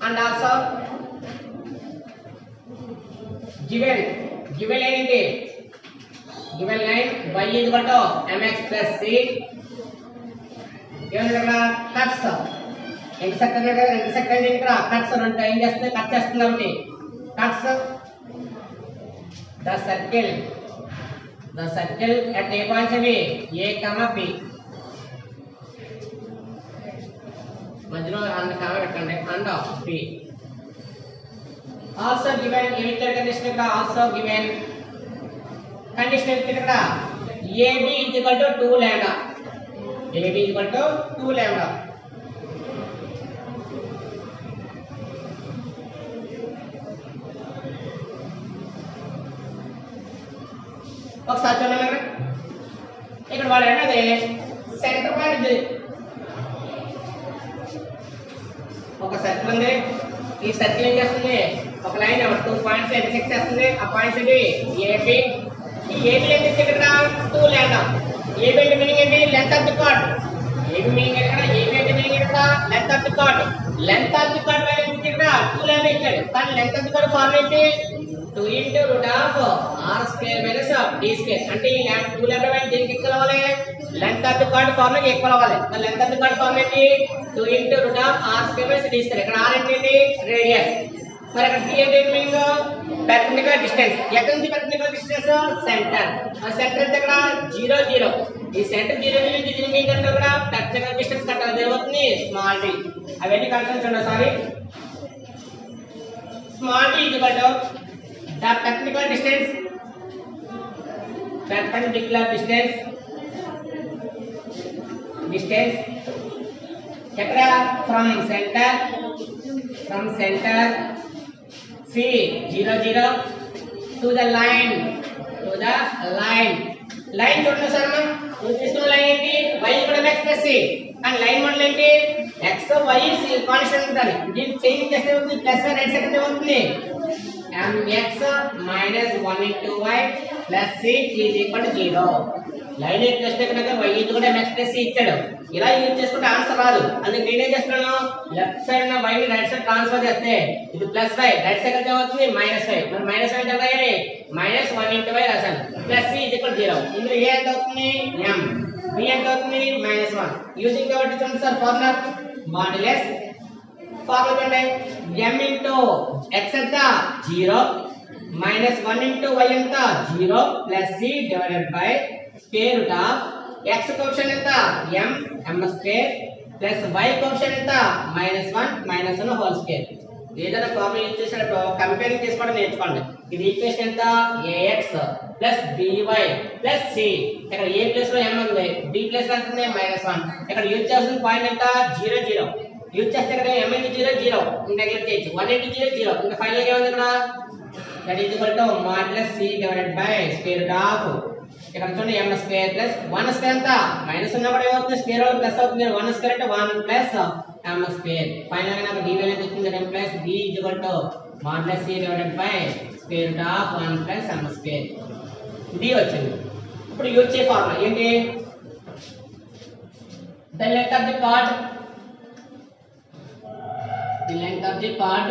and also given line ఏంటి given line y equal to mx plus c ఏమన్నా కట్స్ ఇంటర్సెక్ట్ అన్నాడు కదా ఇంటర్సెక్ట్ అంటే ఇక్కడ కట్స్ అంటే ఏం చేస్తుంది కట్ చేస్తుంది కాబట్టి cuts the circle at a points అవి a కామా b మధ్యలో అండ్ కామా పెట్టండి and of b also given ఏమి ఇచ్చారు కండిషన్ ఇక్కడ ఆల్సో గివెన్ కండిషన్ ఏంటి ఇక్కడ ab equal to 2 lambda ab equal to 2 lambda ఒకసారి చూడండి ఇక్కడ వాడు అన్నది సెంటర్ పాయింట్ ఒక సర్కిల్ ఉంది ఈ సర్కిల్ ఏం చేస్తుంది ఒక లైన్ 2 పాయింట్స్ ఇంటర్సెక్ట్ చేస్తుంది ఆ పాయింట్స్ ఏంటి AB ఈ AB లెంత్ ఇక్కడ 2 లాంబ్డా AB అంటే మీనింగ్ ఏంటి length of the card AB meaning ఇక్కడ AB అంటే మీనింగ్ ఇక్కడ length of the card value ఇక్కడ 2 లాంబ్డా ఇచ్చాడు కానీ length of the chord formula ఏంటి 2 into root of r square minus d square అంటే ఈ 2 లాంబ్డా వాల్యూ దీనికి ఈక్వల్ అవ్వాలి లెంత్ ఆఫ్ ది కార్డ్ ఫార్ములాకి ఈక్వల్ అవ్వాలి మరి length of the chord formula ఏంటి 2 into root of r square minus d square ఇక్కడ r ఏంటి రేడియస్ మరి అక్కడ d అంటే మీనింగ్ పెర్పెండిక్యులర్ డిస్టెన్స్ ఎక్కడ నుంచి పెర్పెండిక్యులర్ డిస్టెన్స్ సెంటర్ ఆ సెంటర్ అంటే ఇక్కడ 0 0 ఈ సెంటర్ 0 0 నుంచి దీనికి ఏం కట్టాలి ఇక్కడ పెర్పెండిక్యులర్ డిస్టెన్స్ కట్టాలి ఏమవుతుంది స్మాల్ d అవన్నీ కన్సర్న్ చూడండి sorry small d equal to the perpendicular distance ఎక్కడ from center C 0 0 to the line చూడండి సార్ మనం తీసుకున్న లైన్ ఏంటి y కూడా x plus c and line model ఏంటి x y c కాన్స్టెంట్ ఉండాలి దీన్ని చేంజ్ చేస్తే అవుతుంది ప్లస్ y రైట్ సైడ్ అవుతుంది mx minus 1 into y plus c is equal to 0 line ఏం చేస్తే కనుక y ఇది కూడా mx plus c ఇచ్చాడు ఇలా యూజ్ చేసుకుంటే ఆన్సర్ రాదు అందుకే నేనేం చేస్తున్నాను లెఫ్ట్ సైడ్ ఉన్న y ని రైట్ సైడ్ ట్రాన్స్ఫర్ చేస్తే ఇది ప్లస్ y రైట్ సైడ్ అయితే అవుతుంది మైనస్ y మరి మైనస్ y ఎంత అయ్యాలి మైనస్ 1 into y రాశాను plus c is equal to 0 ఇందులో a ఎంత అవుతుంది m b ఎంత అవుతుంది మైనస్ 1 యూజింగ్ కాబట్టి చూడండి సార్ ఫార్ములా మాడ్యులస్ ఫార్ములా చూడండి m into x ఎంత 0 minus 1 into y ఎంత 0 plus c divided by square root of x coefficient ఎంత m square plus y coefficient ఎంత -1 హోల్ స్క్వేర్ ఏదైనా ఫార్ములా యూజ్ చేసేటప్పుడు కంపేరింగ్ చేసుకోవడం నేర్చుకోండి ఇది ఈక్వేషన్ ఎంత ax plus by plus c ఇక్కడ a ప్లేస్ లో m ఉంది b ప్లేస్ లో ఎంత ఉంది -1 ఇక్కడ యూజ్ చేసిన పాయింట్ ఎంత 0 0 యూజ్ చేస్తే ఇక్కడ m into 0 0 నెగ్లెక్ట్ చేయొచ్చు 1 into 0 0 ఇంకా ఫైనల్ గా ఉంది ఇక్కడ that is equal to modulus c divided by square root of ఇక్కడ చూడండి m square plus 1 square ఎంత మైనస్ ఉన్నప్పుడు ఏమవుతుంది స్క్వేర్ రూట్ ప్లస్ అవుతుంది 1 square అంటే 1 plus m square ఫైనల్ గా నాకు d వాల్యూ వచ్చింది m plus b is equal to modulus c divided by square root of 1 plus m square d వచ్చింది ఇప్పుడు యూజ్ చేసే ఫార్ములా ఏంటి the length of the chord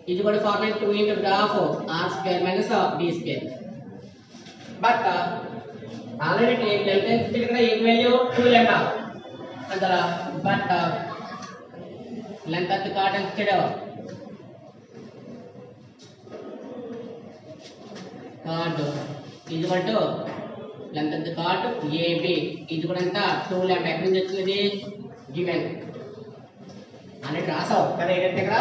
is equal to formula 2 into root of r square minus d square but already length ఇక్కడ ఏ వాల్యూ 2 lambda అందులో but length of the chord instead of chord is equal to length of the chord AB ఇది కూడా ఎంత 2 lambda ఎక్కడి నుంచి వచ్చింది given అనేది రాసావు కానీ ఏంటంటే ఇక్కడ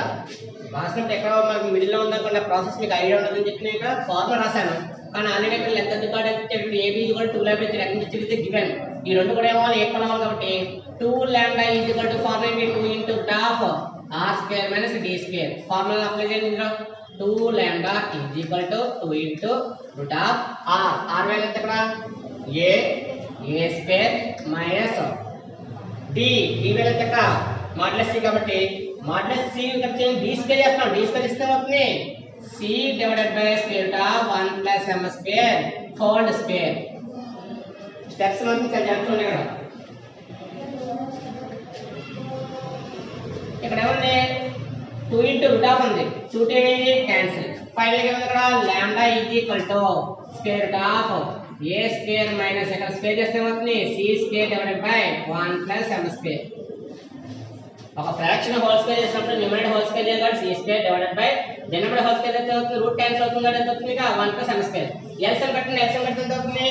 రాసినప్పుడు ఎక్కడ మనకి మిడిల్ లో ఉందనుకున్న ప్రాసెస్ మీకు ఐడియా ఉండదని చెప్పి నేను ఇక్కడ ఫార్ములా రాశాను కానీ ఆల్రెడీ ఇక్కడ లెంత్ ఆఫ్ ది కార్డ్ ఇచ్చేటప్పుడు AB కూడా 2 లాంబ్డా ఇచ్చారు ఎక్కడి నుంచి ఇచ్చేది గివెన్ ఈ రెండు కూడా ఏమో ఈక్వల్ అవ్వాలి కాబట్టి 2 lambda is equal to formula ఏంటి 2 into half r square minus d square formula apply చేయండి ఇందులో 2 lambda is equal to 2 into root of r r value ఎంత ఇక్కడ a square minus d d value ఎంత ఇక్కడ మాడ్యులస్ c కాబట్టి మాడ్యులస్ c ఇక్కడ చేయండి d స్క్వేర్ చేస్తాం d స్క్వేర్ ఇస్తే అవుతుంది c divided by square root of 1 plus m square whole square steps మనం చేద్దాం ఇక్కడ ఏముంది 2 into root of ఉంది 2 ఏమైంది క్యాన్సిల్ ఫైనల్ గా ఇక్కడ lambda is equal to square root of a square minus ఇక్కడ స్క్వేర్ చేస్తే ఏమవుతుంది c square divided by 1 plus m square. ఒక ఫ్రాక్షన్ హోల్ స్క్వేర్ చేసినప్పుడు న్యూమరేటర్ హోల్ స్క్వేర్ చేయాలి c square divided by denominator whole square అయితే అవుతుంది రూట్ క్యాన్సిల్ అవుతుంది అంటే అవుతుంది ఇక 1 ప్లస్ m స్క్వేర్. ఎల్సిఎం కట్టండి ఎల్సిఎం కట్టితే అవుతుంది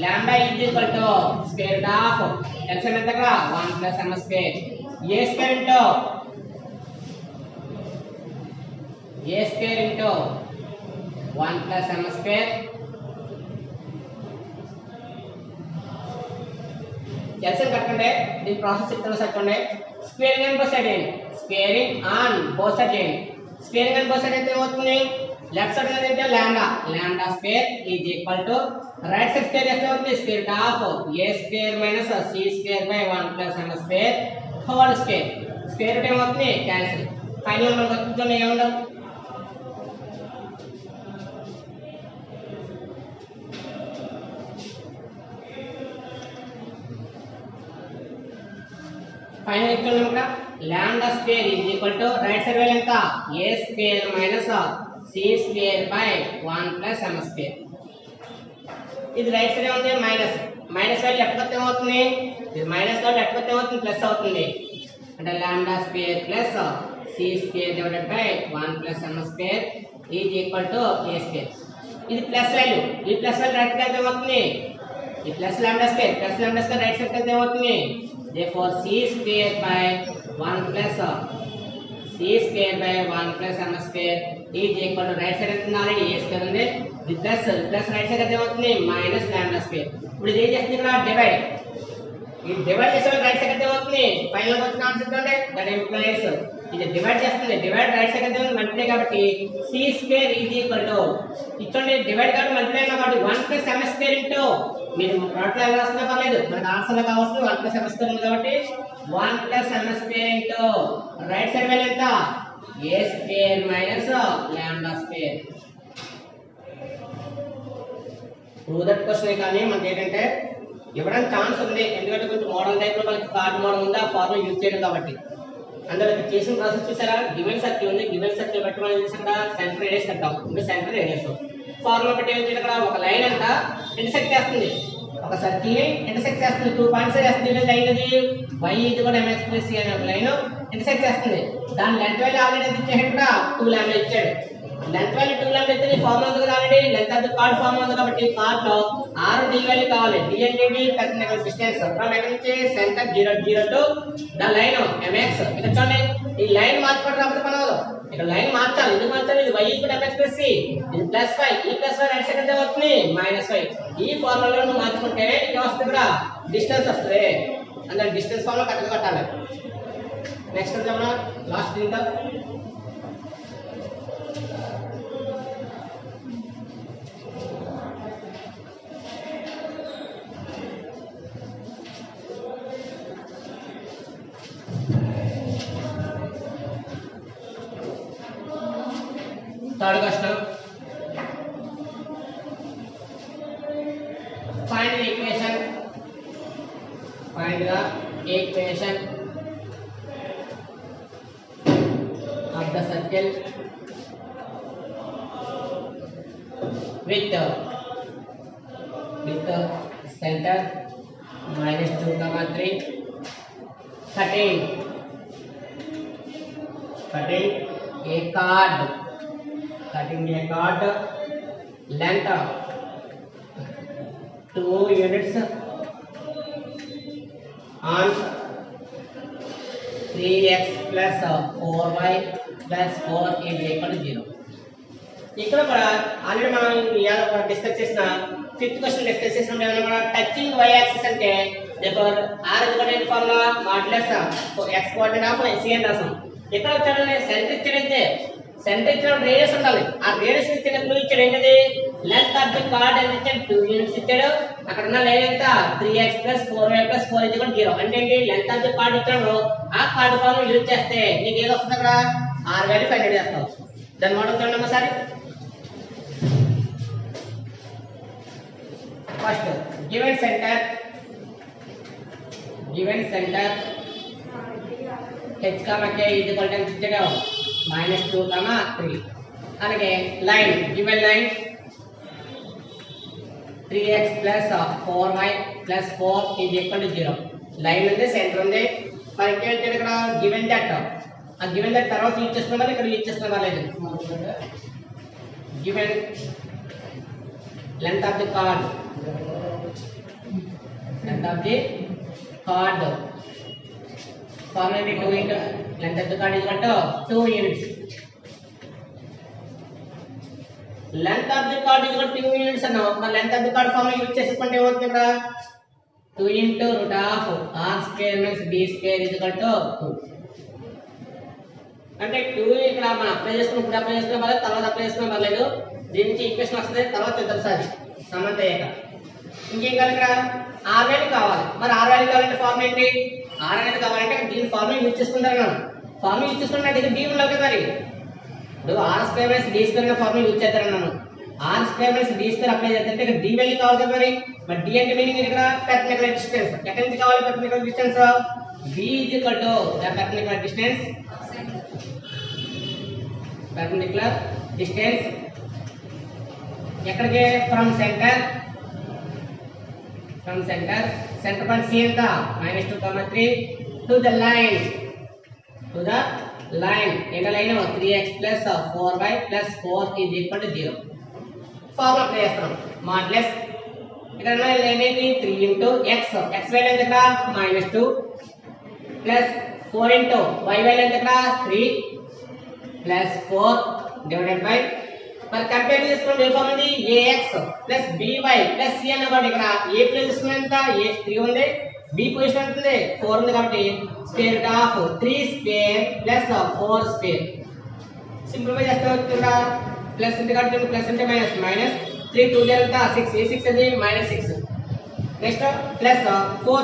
lambda is equal to square root of LCM ఎంత ఇక్కడ 1 plus m square A square into a square into 1 plus m square LCM కట్టండి దీని ప్రాసెస్ చెప్తాను చెప్పండి. స్క్వేరింగ్ అండ్ బోత్ సైడ్ చేయండి స్క్వేరింగ్ ఆన్ బోత్ సైడ్ చేయండి. స్క్వేరింగ్ అండ్ బోత్ సైడ్ అయితే ఏమవుతుంది లెఫ్ట్ సైడ్ అనేది అంటే lambda lambda square is equal to right side square చేస్తే అవుతుంది square root of a square minus c square by 1 plus m square whole square. Square root ఏమవుతుంది క్యాన్సిల్. ఫైనల్ మనకు వచ్చి ఏముండదు ఫైనల్ ఇక్కడ lambda square is equal to right side value ఎంత a square minus c square by 1 plus m square. ఇది రైట్ సైడ్ ఉంది మైనస్ మైనస్ వాల్యూ లెఫ్ట్ కొత్త ఏమవుతుంది ఇది మైనస్ కాబట్టి లెఫ్ట్ కొత్త ఏమవుతుంది ప్లస్ అవుతుంది అంటే lambda square plus c square divided by 1 plus m square is equal to a square. ఇది ప్లస్ వాల్యూ ఈ ప్లస్ వాల్యూ రైట్ సైడ్ ఏమవుతుంది ఈ plus lambda square right side అయితే ఏమవుతుంది therefore c square by 1 plus c square by 1 plus m square is equal to right side ఎంత ఆల్రెడీ a square ఉంది ఇది ప్లస్ రైట్ సైడ్ అయితే ఏమవుతుంది మైనస్ లాంబ్డా స్క్వేర్. ఇప్పుడు ఇది ఏం చేస్తుంది ఇక్కడ డివైడ్ ఈ డివైడ్ చేసే రైట్ సైడ్ అయితే ఏమవుతుంది ఫైనల్ గా వచ్చిన ఆన్సర్ చూడండి దట్ ఇంప్లైస్ ఇది డివైడ్ చేస్తుంది డివైడ్ రైట్ సైడ్ అయితే మల్టిప్లై కాబట్టి c square is equal to ఇచ్చండి డివైడ్ కాబట్టి మల్టిప్లై కాబట్టి 1 ప్లస్ m స్క్వేర్ ఇంటూ మీరు ప్లాట్ లో ఎలా రాసినా పర్లేదు మనకు ఆన్సర్ లో కావాల్సింది 1 ప్లస్ m స్క్వేర్ ఉంది కాబట్టి 1 plus m square into right side value ఎంత a square minus lambda square. Prove that question కానీ మనకి ఏంటంటే ఇవ్వడానికి ఛాన్స్ ఉంది ఎందుకంటే కొంచెం మోడల్ టైప్ లో మనకి కార్డ్ మోడల్ ఉంది ఆ ఫార్ములా యూజ్ చేయడం కాబట్టి. అందులో చేసిన ప్రాసెస్ చూసారా గివెన్ సర్కిల్ ఉంది గివెన్ సర్కిల్ బట్టి మనం చేసిన సెంటర్ రేడియస్ కట్టాం ఇంకా సెంటర్ రేడియస్ ఫార్ములా బట్టి ఏం చేయాలి ఇక్కడ ఒక లైన్ అంతా ఇంటర్సెక్ట్ చేస్తుంది ఒక సర్కిల్ ని ఇంటర్సెక్ట్ చేస్తుంది 2 పాయింట్స్ చేస్తుంది ఇది లైన్ ఇది y ఇది కూడా mx ప్లస్ c అనే ఒక లైన్ ఇంటర్సెక్ట్ చేస్తుంది దాని లెంత్ వాల్యూ ఆల్రెడీ ఇచ్చాడు ఇక్కడ 2 లాంబ్డా ఇచ్చాడు లెంత్ వాల్యూ 2 లాంబ్డా ఇస్తే ఫార్ములా ఉంది కదా already length of the chord formula ఉంది కాబట్టి కార్డ్ లో r d వాల్యూ కావాలి d అంటే టెక్నికల్ డిస్టెన్స్ ఫ్రమ్ ఎక్కడ నుంచి centre 0 0 to the line mx ఇక్కడ చూడండి ఈ లైన్ మార్చుకోవడం రాకపోతే పనవదు ఇక్కడ లైన్ మార్చాలి ఇది మార్చాలి ఇది y కూడా mx ప్లస్ c ఇది ప్లస్ 5 ఈ ప్లస్ 5 రైట్ సైడ్ ఎంత అవుతుంది -5 ఈ ఫార్ములాలో నువ్వు మార్చుకుంటే ఇది వస్తుంది ఇక్కడ డిస్టెన్స్ వస్తుంది అంటే డిస్టెన్స్ ఫార్ములా కరెక్ట్గా కట్టాలి. నెక్స్ట్ చూద్దాం లాస్ట్ ఇంకా third question find the equation of the circle with center -2, 3 cutting a card length 2 units on 3x plus 4y plus 4 is equal to 0. ఇక్కడ కూడా ఆల్రెడీ మనం ఇవాళ డిస్కస్ చేసిన ఫిఫ్త్ క్వశ్చన్ డిస్కస్ చేసిన ఏమన్నా టచింగ్ y యాక్సిస్ అంటే therefore r is equal to formula modulus x coordinate of c అని రాసాం. ఇక్కడ వచ్చాడనే సెంటర్ ఇచ్చాడంటే సెంటర్ ఇచ్చిన రేడియస్ ఉండాలి ఆ రేడియస్ ఇచ్చిన క్లూ ఇచ్చాడు ఏంటది లెంత్ ఆఫ్ ది కార్డ్ ఎంత ఇచ్చాడు 2 యూనిట్స్ ఇచ్చాడు అక్కడ ఉన్న లైన్ ఎంత 3x + 4y + 4 is equal to 0 అంటే ఏంటి లెంత్ ఆఫ్ ది కార్డ్ ఇచ్చాడు ఆ కార్డ్ ఫార్ములా యూజ్ చేస్తే నీకు ఏది వస్తుంది అక్కడ r వాల్యూ ఫైండ్ అవుట్ చేస్తావు. దాని మోడల్ చూడండి ఒకసారి. First given centre h, k is equal to ఇచ్చాడు -2, 3 అలాగే line given line 3x plus 4y plus 4 is equal to 0. Line ఉంది సెంటర్ ఉంది మరి ఇంకేంటి ఇక్కడ గివెన్ దట్ ఆ గివెన్ దట్ తర్వాత యూజ్ చేస్తున్నాం ఇక్కడ యూజ్ చేస్తున్నాం లేదు given length of the card formula 2 into length of the card is equal to 2 units. Length of the card is equal to 2 units అన్నాం మరి length of the card formula use చేసుకుంటే ఏమవుతుంది ఇక్కడ 2 into root of r square minus b square is equal to 2 అంటే 2 ఇక్కడ మనం అప్లై చేసుకున్నాం ఇప్పుడు అప్లై చేసుకున్నాం మళ్ళీ తర్వాత అప్లై చేసుకున్నాం పర్లేదు దీని నుంచి ఈక్వేషన్ వస్తుంది తర్వాత చూద్దాం సార్ సమంత అయ్యాక ఇంకేం కావాలి ఇక్కడ r వాల్యూ కావాలి మరి r వాల్యూ కావాలంటే ఫార్ములా ఏంటి r అనేది కావాలంటే దీని ఫార్ములా యూజ్ చేసుకుంటారు మనం ఫార్ములా యూజ్ చేసుకుంటే దగ్గర d ఉండాలి కదా మరి ఇప్పుడు r square minus d square అనే ఫార్ములా యూజ్ చేస్తారన్నాను r square minus d square apply చేస్తే ఇక్కడ d వాల్యూ కావాలి కదా మరి d అంటే మీనింగ్ ఇక్కడ పెర్పెండిక్యులర్ డిస్టెన్స్ ఎక్కడి నుంచి కావాలి perpendicular distance b is equal to the perpendicular distance ఎక్కడికి from centre centre point c ఎంత -2, 3 టు ద లైన్ ఏంట line 3x plus 4y plus 4 is equal to 0 formula apply చేస్తాం మాడ్యులస్ ఇక్కడ ఏమేంటి 3 into x వాల్యూ ఎంత ఇక్కడ -2 plus 4 into y వాల్యూ ఎంత ఇక్కడ 3 plus 4 divided by మరి కంపేర్ చేసుకోండి ఏ ఫార్మ్ ఇది ax plus by plus c అన్నమాట ఇక్కడ a పొజిషన్ ఎంత a 3 ఉంది b పొజిషన్ ఎంత ఉంది 4 ఉంది కాబట్టి square root of 3 square plus 4 square simplify చేస్తే ఇక్కడ ప్లస్ అంటే కాబట్టి ప్లస్ అంటే మైనస్ 3 2 ఎంత 6 a6 అది -6 నెక్స్ట్ ప్లస్ 4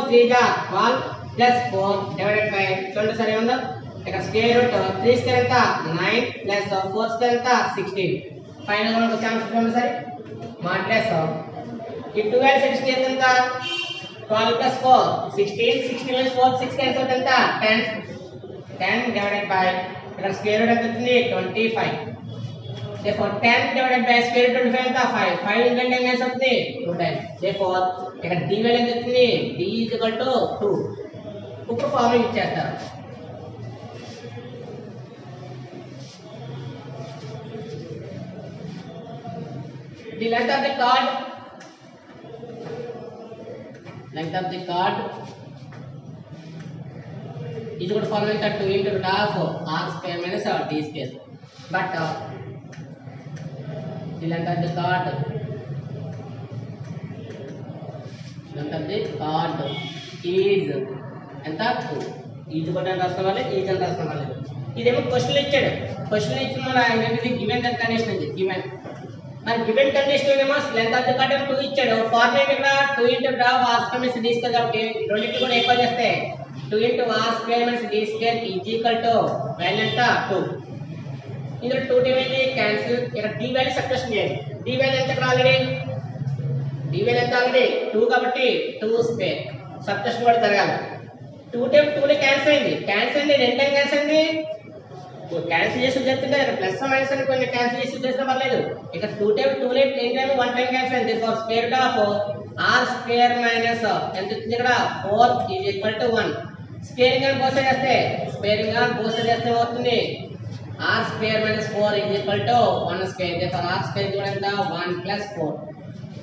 3 గా 12 ప్లస్ 4 డివైడెడ్ బై చూడండి సరే ఉందా ఇక్కడ స్క్వేర్ రూట్ 3 స్క్వేర్ ఎంత 9 ప్లస్ 4 స్క్వేర్ ఎంత 16 ఫైనల్ గా మనకు ఛాన్స్ చూడండి సరే మాడ్యులస్ ఈ 12 16 ఎంత 12 plus 4 16 minus 4 6 cancel ఎంత 10 divided by ఇక్కడ స్క్వేర్ రూట్ ఎంత అవుతుంది 25 therefore 10 divided by square root 25 ఎంత 5 into 10 ఎంత అవుతుంది 2 times therefore ఇక్కడ d వాల్యూ ఎంత అవుతుంది d is equal to 2 ఇప్పుడు ఫార్ములా యూజ్ చేస్తారు the length of the card is equal to formula 2 into root of r square minus d square but the length of the card is ఎంత 2 ఇది కూడా రాసుకోవాలి ఇది కూడా రాసుకోవాలి ఇదేమో క్వశ్చన్ ఇచ్చాడు క్వశ్చన్ ఇచ్చిన మన ఏంటిది గివెన్ దట్ కండిషన్ ఇది గివెన్ మరి గివెన్ కండిషన్ ఏమో లెంత్ ఆఫ్ ది కార్డ్ 2 ఇచ్చాడు ఫార్ములా ఇక్కడ 2 into r square minus d square కాబట్టి రెండింటిని కూడా ఈక్వల్ చేస్తే 2 into r square minus d square is equal to value ఎంత 2 ఇందులో 2 డివైడ్ క్యాన్సిల్ ఇక్కడ d వాల్యూ సబ్ట్రాక్షన్ చేయాలి d వాల్యూ ఎంత ఇక్కడ ఆల్రెడీ d వాల్యూ ఎంత ఆల్రెడీ 2 కాబట్టి 2 స్క్వేర్ సబ్ట్రాక్షన్ కూడా జరగాలి 2 టైమ్ 2 ని క్యాన్సిల్ అయింది రెండు టైం క్యాన్సిల్ అయింది క్యాన్సిల్ చేసి చెప్తుంటే ప్లస్ మైనస్ అని కొన్ని క్యాన్సిల్ చేసి చేసినా పర్లేదు ఇక 2 టైమ్ 2 ని ప్లేన్ టైం 1 టైం క్యాన్సిల్ అయింది for square root of r square minus ఎంత వచ్చింది ఇక్కడ 4 is equal to 1 స్క్వేరింగ్ అని బోత్ సైడ్ చేస్తే అవుతుంది r square minus 4 is equal to 1 square therefore r square కూడా ఎంత 1 plus 4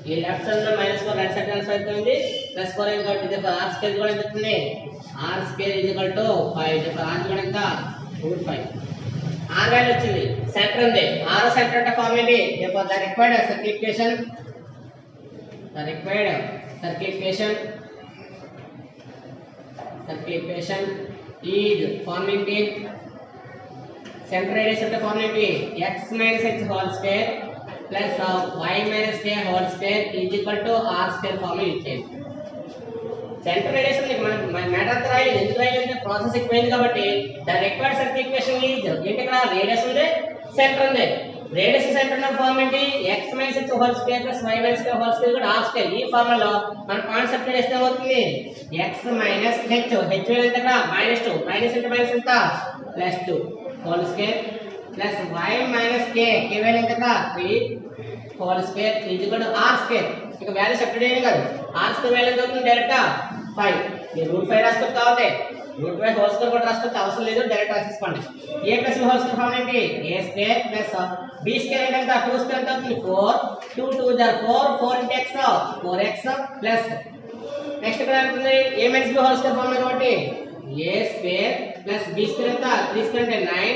ఈ లెఫ్ట్ సైడ్ లో -4 రైట్ సైడ్ ట్రాన్స్ఫర్ అవుతుంది +4 is equal to therefore r square కూడా ఎంత అవుతుంది r square is equal to 5 therefore r కూడా ఎంత √5 r వాల్యూ వచ్చింది సెంటర్ ఉంది r సెంటర్ అంటే ఫార్ములా ఏంటి therefore the required circle equation is formula ఏంటి సెంటర్ రేడియస్ అంటే ఫార్ములా ఏంటి x minus h whole square plus y minus k whole square is equal to r square formula use చేయండి సెంటర్ రేడియస్ ఉంది మన మ్యాటర్ అంతా రాయాలి ఎందుకు రాయాలంటే ప్రాసెస్ ఎక్కువైంది కాబట్టి the required circle equation is ఏంటి ఇక్కడ రేడియస్ ఉంది సెంటర్ ఉంది రేడియస్ సెంటర్ ఉన్న ఫార్మ్ ఏంటి x minus h whole square plus y minus k whole square కూడా r square ఈ ఫార్ములాలో మన కాన్సెప్ట్ చేస్తే అవుతుంది x minus h h ఎంత ఇక్కడ -2 మైనస్ అంటే మైనస్ ఎంత +2 whole square plus y minus k k value ఎంత కదా 3 whole square is equal to r square. ఇక వాల్యూ సెపరేట్ చేయడం కాదు, r స్క్వేర్ వాల్యూ ఎంత అవుతుంది డైరెక్ట్ 5. మీరు రూట్ 5 రాసుకోవచ్చు కాబట్టి రూట్ 5 హోల్ స్క్వేర్ కూడా రాసుకోవచ్చు, అవసరం లేదు డైరెక్ట్ రాసేసుకోండి. a plus b whole square form ఏంటి a square plus b square అంటే ఎంత 2 స్క్వేర్ ఎంత అవుతుంది 4 2 2 జర్ 4 4 into x 4x plus next ఇక్కడ ఉంటుంది a minus b whole square form కాబట్టి a square plus b square ఎంత 3 స్క్వేర్ అంటే 9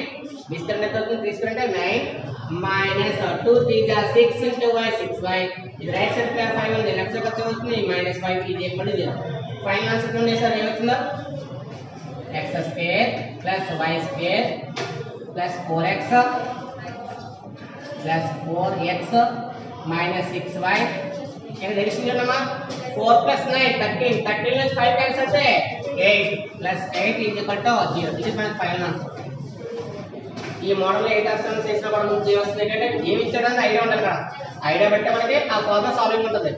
b స్క్వేర్ ఎంత అవుతుంది 3 స్క్వేర్ అంటే 9 మైనస్ 2 3 జర్ 6 into y 6y. ఇది రైట్ సైడ్ 5 ఉంది, లెఫ్ట్ సైడ్ వచ్చి అవుతుంది మైనస్ 5 ఇది ఈక్వల్ టు 0. ఫైనల్ ఆన్సర్ ఉంది సార్ ఏమవుతుందో x square plus y square plus 4x plus 4x minus 6y. ఇక్కడ డివిజన్ చేద్దామా 4 ప్లస్ 9 13 13 నుంచి 5 క్యాన్సిల్ అయితే 8 plus 8 is equal to 0. This is my final answer. ఈ మోడల్ 8 ఆన్సర్స్ చేసినా కూడా మనకు వస్తుంది ఏంటంటే ఏమి ఇచ్చాడని ఐడియా ఉండాలి కదా, ఐడియా బట్టి మనకి ఆ ఫార్ములా సాల్వింగ్ ఉంటుంది.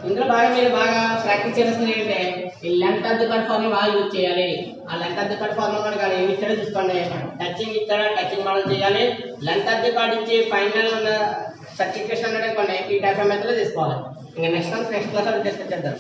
ఇందులో బాగా మీరు బాగా ప్రాక్టీస్ చేయాల్సింది ఏంటంటే ఈ length of the chord formula బాగా యూజ్ చేయాలి. ఆ length of the chord formula కూడా కానీ ఏమి ఇచ్చాడో చూసుకోండి. టచింగ్ ఇచ్చాడా టచింగ్ మోడల్ చేయాలి. లెంత్ ఆఫ్ ది కార్డ్ ఇచ్చి ఫైనల్ ఉన్న సర్టిఫికేషన్ అనేది కొన్ని ఈ టైప్ ఆఫ్ మెథడ్లో తీసుకోవాలి. ఇంకా నెక్స్ట్ క్లాస్ డిస్కస్ చేద్దాం.